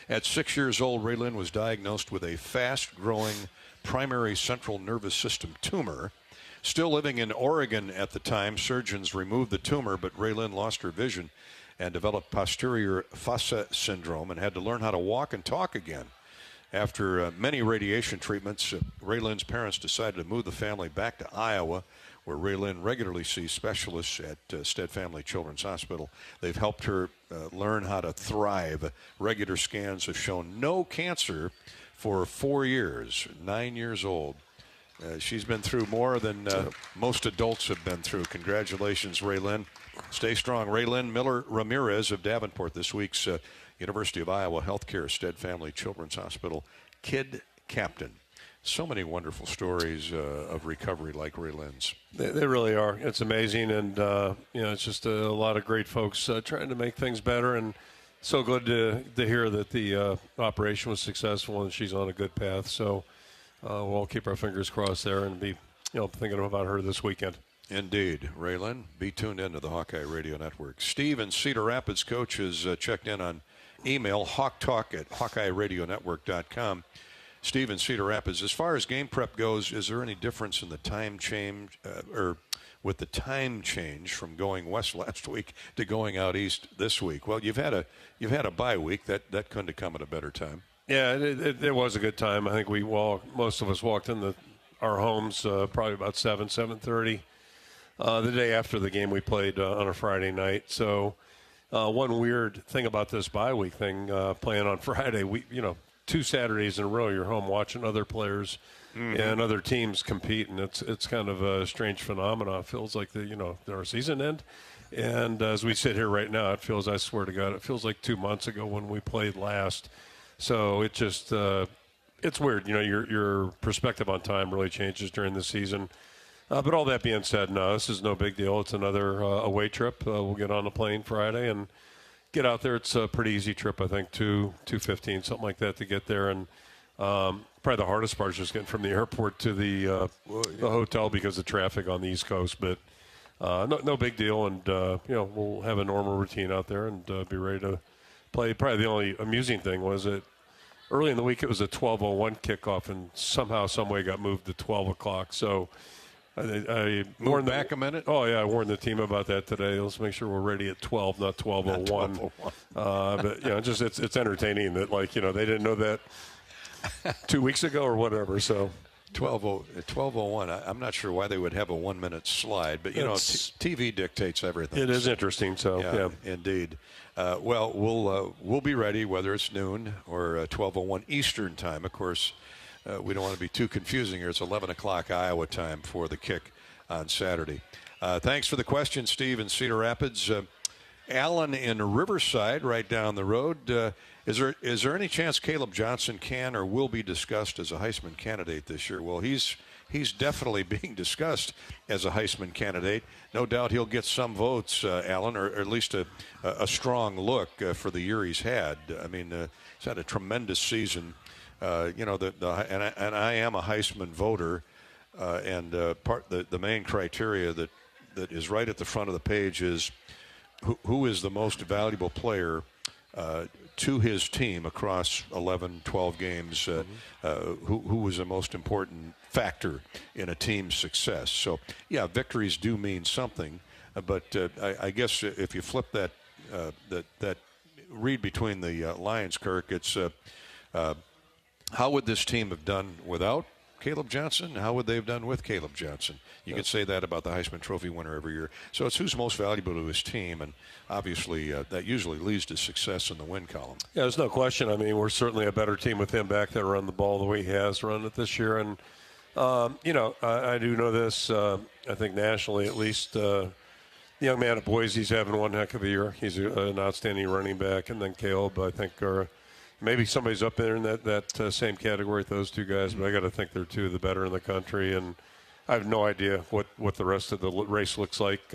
At 6 years old, Raylyn was diagnosed with a fast-growing primary central nervous system tumor. Still living in Oregon at the time, surgeons removed the tumor, but Raylyn lost her vision and developed posterior fossa syndrome and had to learn how to walk and talk again. After many radiation treatments, Raylyn's parents decided to move the family back to Iowa, where Raylyn regularly sees specialists at Stead Family Children's Hospital. They've helped her learn how to thrive. Regular scans have shown no cancer for 4 years, 9 years old. She's been through more than most adults have been through. Congratulations, Raylyn. Stay strong. Raylyn Miller Ramirez of Davenport, this week's University of Iowa Healthcare Stead Family Children's Hospital Kid Captain. So many wonderful stories of recovery like Raylyn's. They really are. It's amazing, and it's just a lot of great folks trying to make things better, and so good to hear that the operation was successful and she's on a good path. So we'll keep our fingers crossed there and be thinking about her this weekend. Indeed. Raylyn, be tuned into the Hawkeye Radio Network. Steve in Cedar Rapids, coach, has checked in on email, hawktalk@hawkeyeradionetwork.com. Steve in Cedar Rapids, as far as game prep goes, is there any difference in the time change, or with the time change from going west last week to going out east this week? Well, you've had a bye week. That couldn't have come at a better time. Yeah, it was a good time. I think most of us walked in our homes probably about 7:30. The day after the game we played on a Friday night. So one weird thing about this bye week thing, playing on Friday, 2 Saturdays in a row you're home watching other players and other teams compete, and it's kind of a strange phenomenon. It feels like our season end. And as we sit here right now, it feels, I swear to God, it feels like 2 months ago when we played last. So it just it's weird. Your perspective on time really changes during the season. But all that being said, no, this is no big deal. It's another away trip. We'll get on the plane Friday and get out there. It's a pretty easy trip, I think, 2:15, something like that, to get there. And probably the hardest part is just getting from the airport to the hotel because of traffic on the East Coast. But no big deal. And, we'll have a normal routine out there and be ready to play. Probably the only amusing thing was that early in the week it was a 12:01 kickoff, and somehow, some way got moved to 12 o'clock. So I warned back a minute? Oh, yeah, I warned the team about that today. Let's make sure we're ready at 12, not 12:01. But, just it's entertaining that, they didn't know that 2 weeks ago or whatever. So 12:01. I'm not sure why they would have a 1-minute slide, but, TV dictates everything. It is interesting, so, yeah. Indeed. We'll be ready, whether it's noon or 12:01 Eastern time. Of course, we don't want to be too confusing here. It's 11 o'clock Iowa time for the kick on Saturday. Thanks for the question, Steve in Cedar Rapids. Alan in Riverside, right down the road. Is there any chance Caleb Johnson can or will be discussed as a Heisman candidate this year? Well, he's definitely being discussed as a Heisman candidate. No doubt he'll get some votes, Alan, or at least a strong look for the year he's had. I mean, he's had a tremendous season. And I am a Heisman voter, and the main criteria that is right at the front of the page is who is the most valuable player to his team across 11, 12 games, who was the most important factor in a team's success. So, yeah, victories do mean something, but I guess if you flip that read between the lines, Kirk, it's how would this team have done without Caleb Johnson? How would they have done with Caleb Johnson? You could say that about the Heisman Trophy winner every year. So it's who's most valuable to his team, and obviously that usually leads to success in the win column. Yeah, there's no question. I mean, we're certainly a better team with him back there run the ball the way he has run it this year. And, I do know this, I think nationally at least, the young man at Boise's having one heck of a year. He's an outstanding running back. And then Caleb, I think, maybe somebody's up there in that same category with those two guys, but I got to think they're two of the better in the country. And I have no idea what the rest of the race looks like.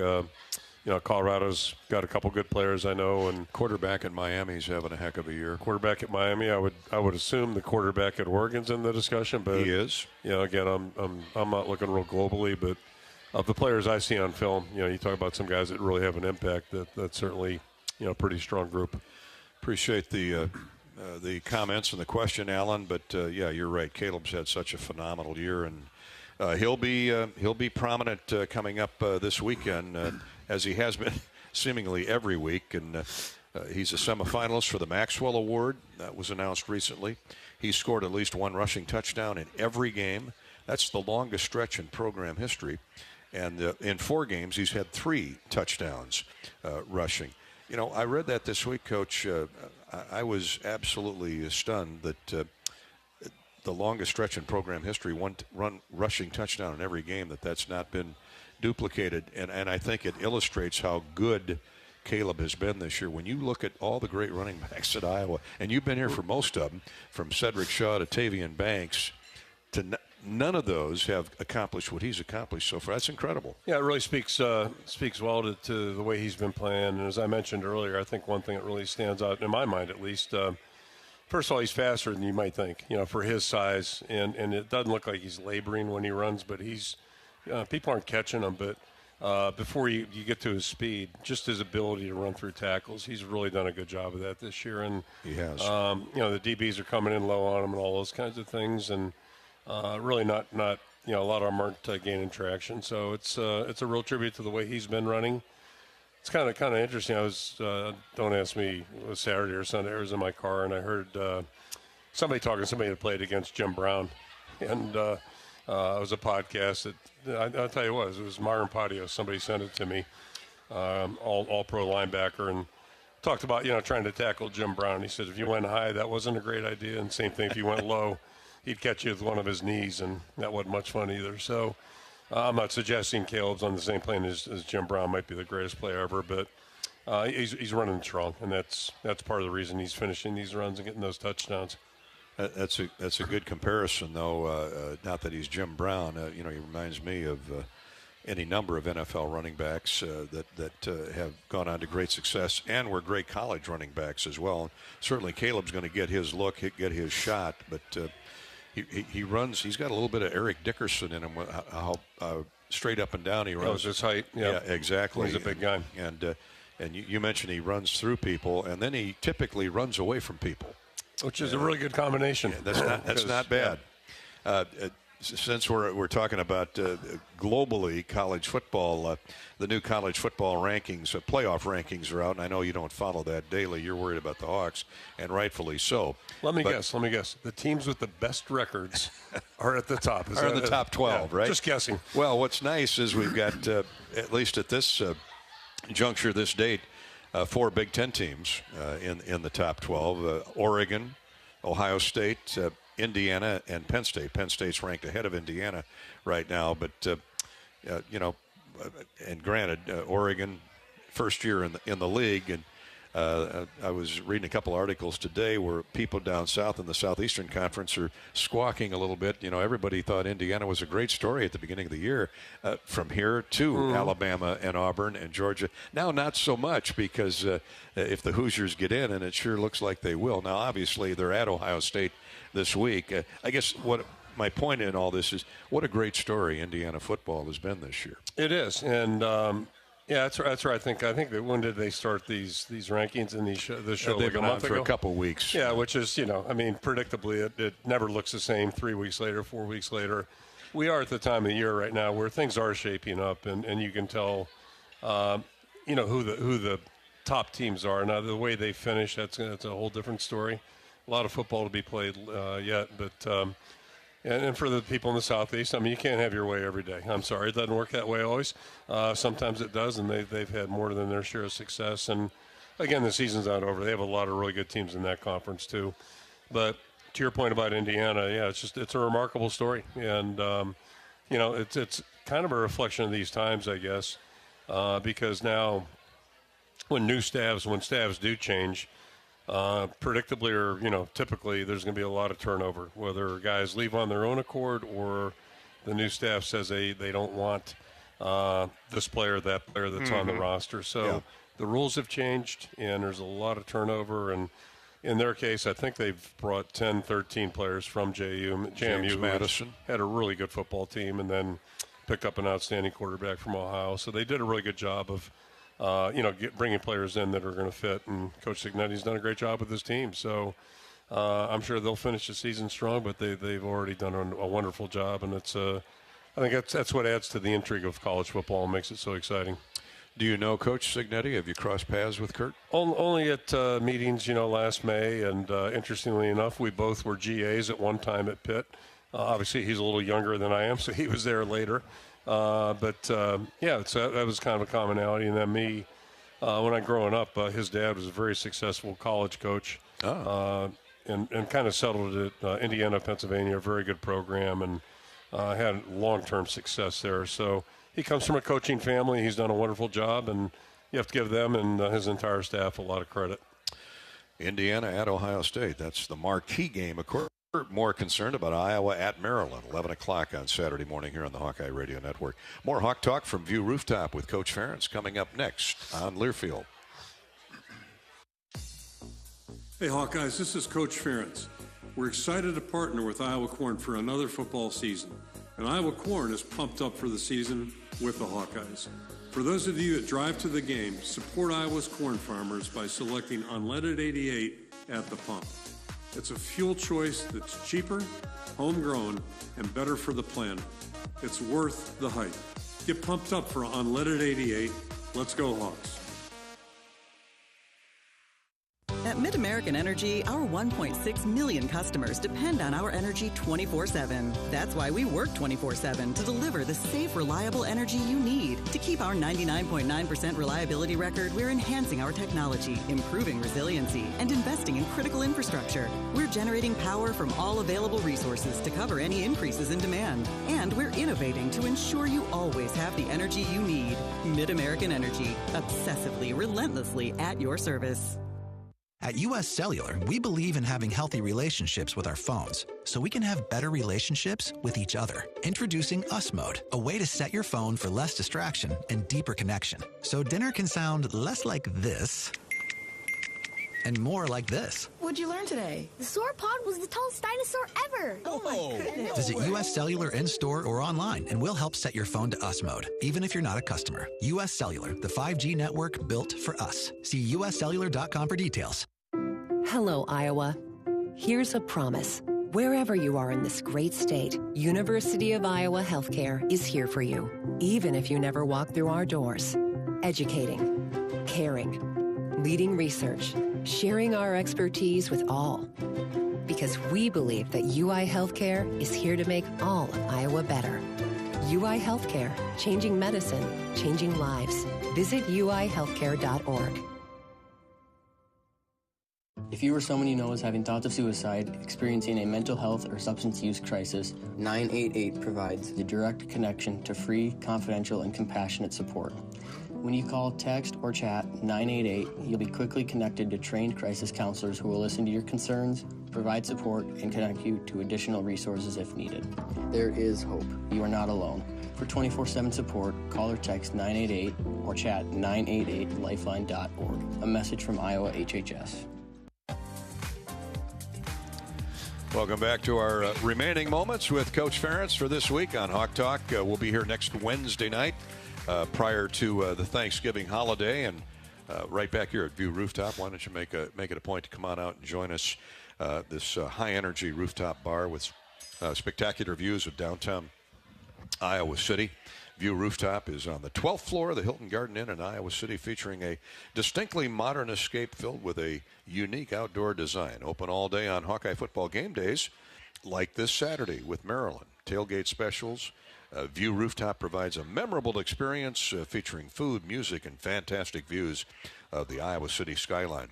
Colorado's got a couple good players, I know, and quarterback at Miami's having a heck of a year. Quarterback at Miami, I would assume the quarterback at Oregon's in the discussion, but he is. Again, I'm not looking real globally, but of the players I see on film, you talk about some guys that really have an impact. That's certainly a pretty strong group. Appreciate the comments and the question, Alan. But you're right. Caleb's had such a phenomenal year, and he'll be prominent coming up this weekend, as he has been seemingly every week. And he's a semifinalist for the Maxwell Award that was announced recently. He scored at least one rushing touchdown in every game. That's the longest stretch in program history. And in 4 games, he's had 3 touchdowns rushing. I read that this week, Coach. I was absolutely stunned that the longest stretch in program history, one rushing touchdown in every game, that's not been duplicated. And I think it illustrates how good Caleb has been this year. When you look at all the great running backs at Iowa, and you've been here for most of them, from Cedric Shaw to Tavian Banks, to none of those have accomplished what he's accomplished so far. That's incredible. Yeah, it really speaks well to the way he's been playing. And as I mentioned earlier, I think one thing that really stands out, in my mind at least, first of all, he's faster than you might think, for his size. And it doesn't look like he's laboring when he runs, but he's people aren't catching him. But before you get to his speed, just his ability to run through tackles, he's really done a good job of that this year. And he has. The DBs are coming in low on him and all those kinds of things. And really not a lot of them aren't gaining traction. So it's a real tribute to the way he's been running. It's kind of interesting. I was don't ask me, it was Saturday or Sunday. I was in my car and I heard somebody talking to somebody that played against Jim Brown, and it was a podcast that I'll tell you what, it was Myron Patios. Somebody sent it to me, all pro linebacker, and talked about, trying to tackle Jim Brown. He said if you went high, that wasn't a great idea. And same thing, if you went low, he'd catch you with one of his knees, and that wasn't much fun either. So I'm not suggesting Caleb's on the same plane as Jim Brown might be the greatest player ever, but he's running strong, and that's part of the reason he's finishing these runs and getting those touchdowns. That's a good comparison, though. Not that he's Jim Brown. He reminds me of any number of NFL running backs that have gone on to great success and were great college running backs as well. Certainly, Caleb's going to get his look, get his shot, but he runs. He's got a little bit of Eric Dickerson in him. How straight up and down he runs. His height. Yeah, exactly. He's a big guy. And you mentioned he runs through people, and then he typically runs away from people, which is a really good combination. Yeah, that's not bad. Yeah. Since we're talking about globally college football, the new college football rankings, playoff rankings are out, and I know you don't follow that daily. You're worried about the Hawks, and rightfully so. Let me guess. The teams with the best records are at the top. Are in the top 12, right? Just guessing. Well, what's nice is we've got, at least at this juncture, this date, 4 Big Ten teams in the top 12. Oregon, Ohio State, Indiana, and Penn State. Penn State's ranked ahead of Indiana right now, but and granted, Oregon, first year in the league, and I was reading a couple articles today where people down south in the Southeastern Conference are squawking a little bit. Everybody thought Indiana was a great story at the beginning of the year. From here to Alabama and Auburn and Georgia. Now not so much, because if the Hoosiers get in, and it sure looks like they will. Now, obviously, they're at Ohio State this week. I guess what my point in all this is, what a great story Indiana football has been this year. It is, and that's right. I think that when did they start these rankings and this show? They've like been a on month for ago? a couple weeks. Yeah, which is predictably it never looks the same 3 weeks later, 4 weeks later. We are at the time of the year right now where things are shaping up, and you can tell, who the top teams are. Now the way they finish, that's a whole different story. A lot of football to be played yet, but and for the people in the Southeast, you can't have your way every day. I'm sorry, it doesn't work that way always. Sometimes it does, and they've had more than their share of success. And again, the season's not over. They have a lot of really good teams in that conference too. But to your point about Indiana, it's a remarkable story, and it's kind of a reflection of these times, I guess, because now when staffs do change. Predictably or, typically there's going to be a lot of turnover, whether guys leave on their own accord or the new staff says they don't want this player, that player that's on the roster. So the rules have changed, and there's a lot of turnover. And in their case, I think they've brought 10, 13 players from JMU, Madison had a really good football team, and then picked up an outstanding quarterback from Ohio. So they did a really good job of bringing players in that are going to fit, and Coach Cignetti's done a great job with his team. So I'm sure they'll finish the season strong, but they've already done a wonderful job, and I think that's what adds to the intrigue of college football and makes it so exciting. Do you know Coach Cignetti? Have you crossed paths with Kirk? Only at meetings, last May, and interestingly enough, we both were GAs at one time at Pitt. Obviously, he's a little younger than I am, so he was there later. That was kind of a commonality. And then me, when I growing up, his dad was a very successful college coach, and kind of settled at Indiana, Pennsylvania, a very good program, and had long-term success there. So he comes from a coaching family. He's done a wonderful job, and you have to give them and his entire staff a lot of credit. Indiana at Ohio State. That's the marquee game, of course. We're more concerned about Iowa at Maryland, 11 o'clock on Saturday morning here on the Hawkeye Radio Network. More Hawk Talk from View Rooftop with Coach Ferentz coming up next on Learfield. Hey, Hawkeyes, this is Coach Ferentz. We're excited to partner with Iowa Corn for another football season. And Iowa Corn is pumped up for the season with the Hawkeyes. For those of you that drive to the game, support Iowa's corn farmers by selecting unleaded 88 at the pump. It's a fuel choice that's cheaper, homegrown, and better for the planet. It's worth the hype. Get pumped up for unleaded 88. Let's go, Hawks. At At Mid-American Energy, our 1.6 million customers depend on our energy 24/7. That's why we work 24/7 to deliver the safe, reliable energy you need. To keep our 99.9% reliability record, we're enhancing our technology, improving resiliency, and investing in critical infrastructure. We're generating power from all available resources to cover any increases in demand. And we're innovating to ensure you always have the energy you need. Mid-American Energy, obsessively, relentlessly at your service. At U.S. Cellular, we believe in having healthy relationships with our phones, so we can have better relationships with each other. Introducing Us Mode, a way to set your phone for less distraction and deeper connection. So dinner can sound less like this and more like this. What'd you learn today? The sauropod was the tallest dinosaur ever. Oh my goodness. Visit U.S. Cellular in-store or online, and we'll help set your phone to Us Mode, even if you're not a customer. U.S. Cellular, the 5G network built for us. See uscellular.com for details. Hello, Iowa. Here's a promise. Wherever you are in this great state, University of Iowa Healthcare is here for you, even if you never walk through our doors. Educating, caring, leading research, sharing our expertise with all. Because we believe that UI Healthcare is here to make all of Iowa better. UI Healthcare, changing medicine, changing lives. Visit uihealthcare.org. If you or someone you know is having thoughts of suicide, experiencing a mental health or substance use crisis, 988 provides the direct connection to free, confidential, and compassionate support. When you call, text, or chat 988, you'll be quickly connected to trained crisis counselors who will listen to your concerns, provide support, and connect you to additional resources if needed. There is hope. You are not alone. For 24/7 support, call or text 988 or chat 988lifeline.org. A message from Iowa HHS. Welcome back to our remaining moments with Coach Ferentz for this week on Hawk Talk. We'll be here next Wednesday night prior to the Thanksgiving holiday, and right back here at View Rooftop. Why don't you make it a point to come on out and join us, this high-energy rooftop bar with spectacular views of downtown Iowa City. View Rooftop is on the 12th floor of the Hilton Garden Inn in Iowa City, featuring a distinctly modern escape filled with a unique outdoor design. Open all day on Hawkeye football game days, like this Saturday with Maryland. Tailgate specials. View Rooftop provides a memorable experience featuring food, music, and fantastic views of the Iowa City skyline.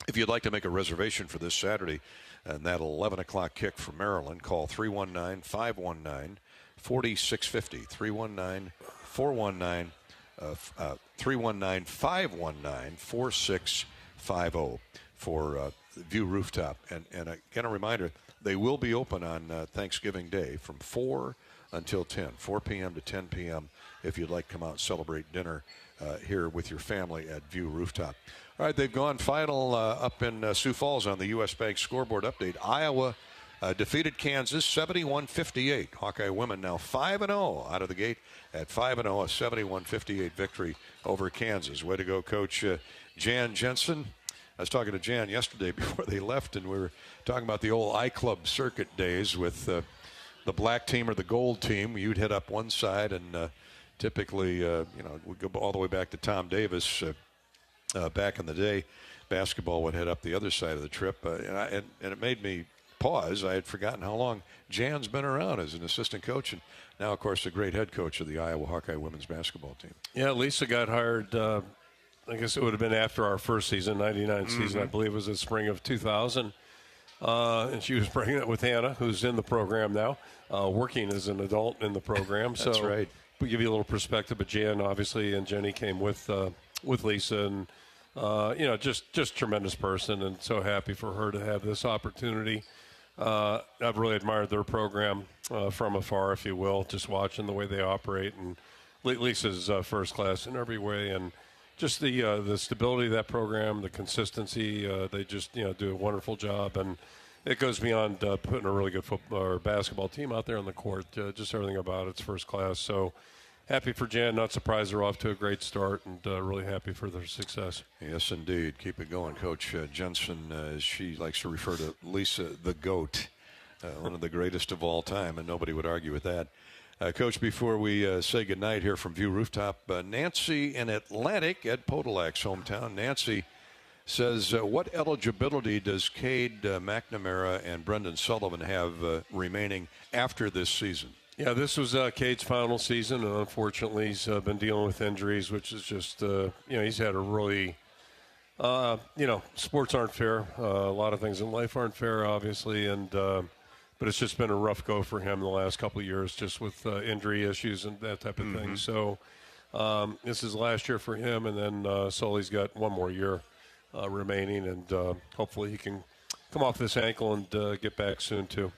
If you'd like to make a reservation for this Saturday and that 11 o'clock kick from Maryland, call 319-519-4650, 319-519-4650 for View Rooftop. And again, a reminder, they will be open on Thanksgiving Day from 4 until 10, 4 p.m. to 10 p.m. if you'd like to come out and celebrate dinner here with your family at View Rooftop. All right, they've gone final up in Sioux Falls on the U.S. Bank scoreboard update. Iowa defeated Kansas 71-58. Hawkeye women now 5-0 out of the gate at 5-0, a 71-58 victory over Kansas. Way to go, Coach Jan Jensen. I was talking to Jan yesterday before they left, and we were talking about the old I-Club circuit days with the black team or the gold team. You'd head up one side, and typically, we'd go all the way back to Tom Davis back in the day. Basketball would head up the other side of the trip, and it made me pause. I had forgotten how long Jan's been around as an assistant coach, and now, of course, the great head coach of the Iowa Hawkeye women's basketball team. Yeah, Lisa got hired, I guess it would have been after our first season, 99 season, I believe it was the spring of 2000. And she was pregnant with Hannah, who's in the program now, working as an adult in the program. That's so right. We give you a little perspective, but Jan, obviously, and Jenny came with Lisa, and just tremendous person, and so happy for her to have this opportunity. I've really admired their program from afar, if you will, just watching the way they operate. And Lisa's first class in every way, and just the stability of that program, the consistency. They just do a wonderful job, and it goes beyond putting a really good football or basketball team out there on the court. Just everything about it's first class. So happy for Jan. Not surprised they're off to a great start, and really happy for their success. Yes, indeed. Keep it going, Coach Jensen. As she likes to refer to Lisa, the GOAT, one of the greatest of all time, and nobody would argue with that. Coach, before we say goodnight here from View Rooftop, Nancy in Atlantic, Ed Podolak's hometown. Nancy says, what eligibility does Cade McNamara and Brendan Sullivan have remaining after this season? Yeah, this was Cade's final season, and unfortunately he's been dealing with injuries, which is just, he's had a really, sports aren't fair. A lot of things in life aren't fair, obviously, and but it's just been a rough go for him the last couple of years, just with injury issues and that type of thing. So this is last year for him, and then Sully's got one more year remaining, and hopefully he can come off this ankle and get back soon too.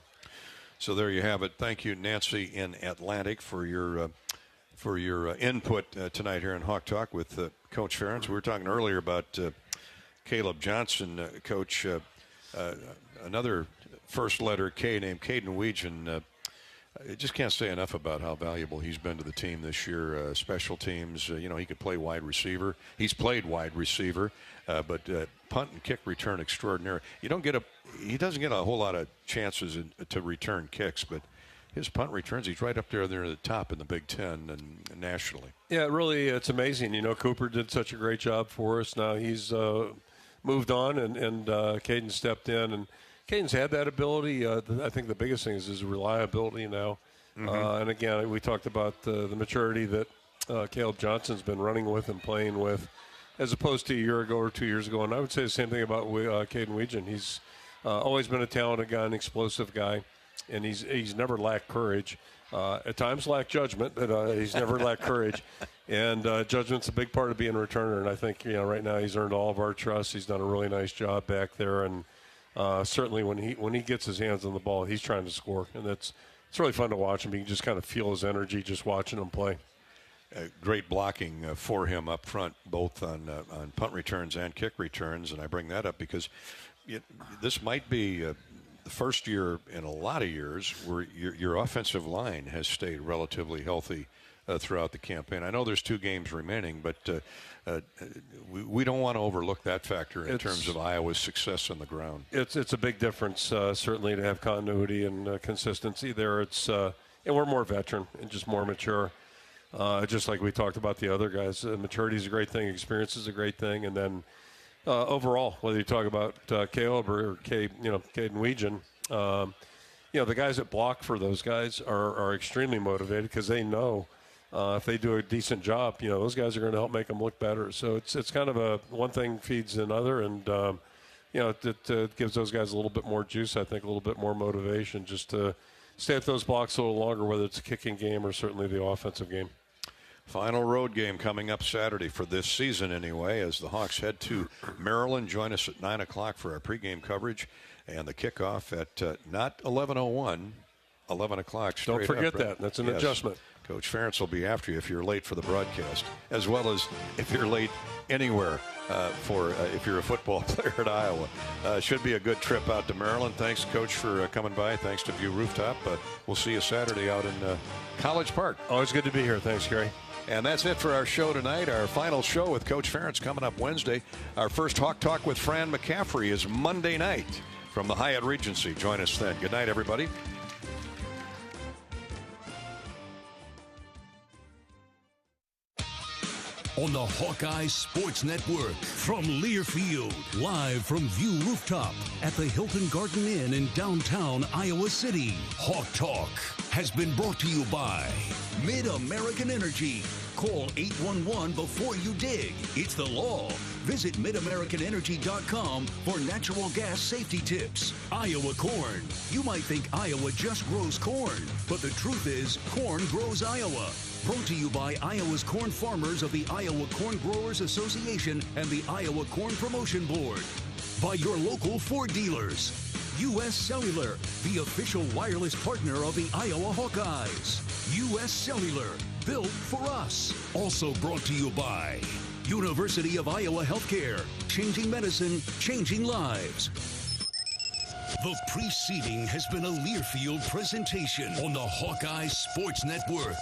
So there you have it. Thank you, Nancy in Atlantic, for your input tonight here in Hawk Talk with Coach Ferentz. We were talking earlier about Caleb Johnson, Coach, another first letter K named Caden Weegan. I just can't say enough about how valuable he's been to the team this year. Special teams, he could play wide receiver. He's played wide receiver, but punt and kick return extraordinary. He doesn't get a whole lot of chances to return kicks, but his punt returns, he's right up there at the top in the Big Ten and nationally. Yeah, really, it's amazing. Cooper did such a great job for us. Now he's moved on, and Caden stepped in, and Caden's had that ability. I think the biggest thing is his reliability now. And again, we talked about the maturity that Caleb Johnson's been running with and playing with, as opposed to a year ago or 2 years ago. And I would say the same thing about Caden Weegan. He's always been a talented guy, an explosive guy, and he's never lacked courage. At times lacked judgment, but he's never lacked courage. And judgment's a big part of being a returner. And I think right now he's earned all of our trust. He's done a really nice job back there, and certainly when he gets his hands on the ball, he's trying to score, and it's really fun to watch him. You can just kind of feel his energy just watching him play. Great blocking for him up front, both on punt returns and kick returns, and I bring that up because this might be the first year in a lot of years where your offensive line has stayed relatively healthy throughout the campaign. I know there's 2 games remaining, but we don't want to overlook that factor in terms of Iowa's success on the ground. It's a big difference, certainly, to have continuity and consistency there. And we're more veteran and just more mature. Just like we talked about the other guys, maturity is a great thing, experience is a great thing, and then overall, whether you talk about Caleb or Caden Weegan, the guys that block for those guys are extremely motivated because they know if they do a decent job, those guys are going to help make them look better. So it's kind of a one thing feeds another, and it gives those guys a little bit more juice, I think, a little bit more motivation just to stay at those blocks a little longer, whether it's a kicking game or certainly the offensive game. Final road game coming up Saturday for this season anyway, as the Hawks head to Maryland. Join us at 9 o'clock for our pregame coverage and the kickoff at not 11:01, 11 o'clock. Don't forget that. That's an adjustment. Coach Ferentz will be after you if you're late for the broadcast, as well as if you're late anywhere if you're a football player at Iowa. Should be a good trip out to Maryland. Thanks, Coach, for coming by. Thanks to View Rooftop. We'll see you Saturday out in College Park. Always good to be here. Thanks, Gary. And that's it for our show tonight. Our final show with Coach Ferentz coming up Wednesday. Our first Hawk Talk with Fran McCaffrey is Monday night from the Hyatt Regency. Join us then. Good night, everybody. On the Hawkeyes Sports Network from Learfield, live from View Rooftop at the Hilton Garden Inn in downtown Iowa City. Hawk Talk has been brought to you by Mid-American Energy. Call 811 before you dig. It's the law. Visit MidAmericanEnergy.com for natural gas safety tips. Iowa Corn. You might think Iowa just grows corn, but the truth is corn grows Iowa. Brought to you by Iowa's corn farmers of the Iowa Corn Growers Association and the Iowa Corn Promotion Board. By your local Ford dealers. U.S. Cellular, the official wireless partner of the Iowa Hawkeyes. U.S. Cellular, built for us. Also brought to you by University of Iowa Healthcare, changing medicine, changing lives. The preceding has been a Learfield presentation on the Hawkeye Sports Network.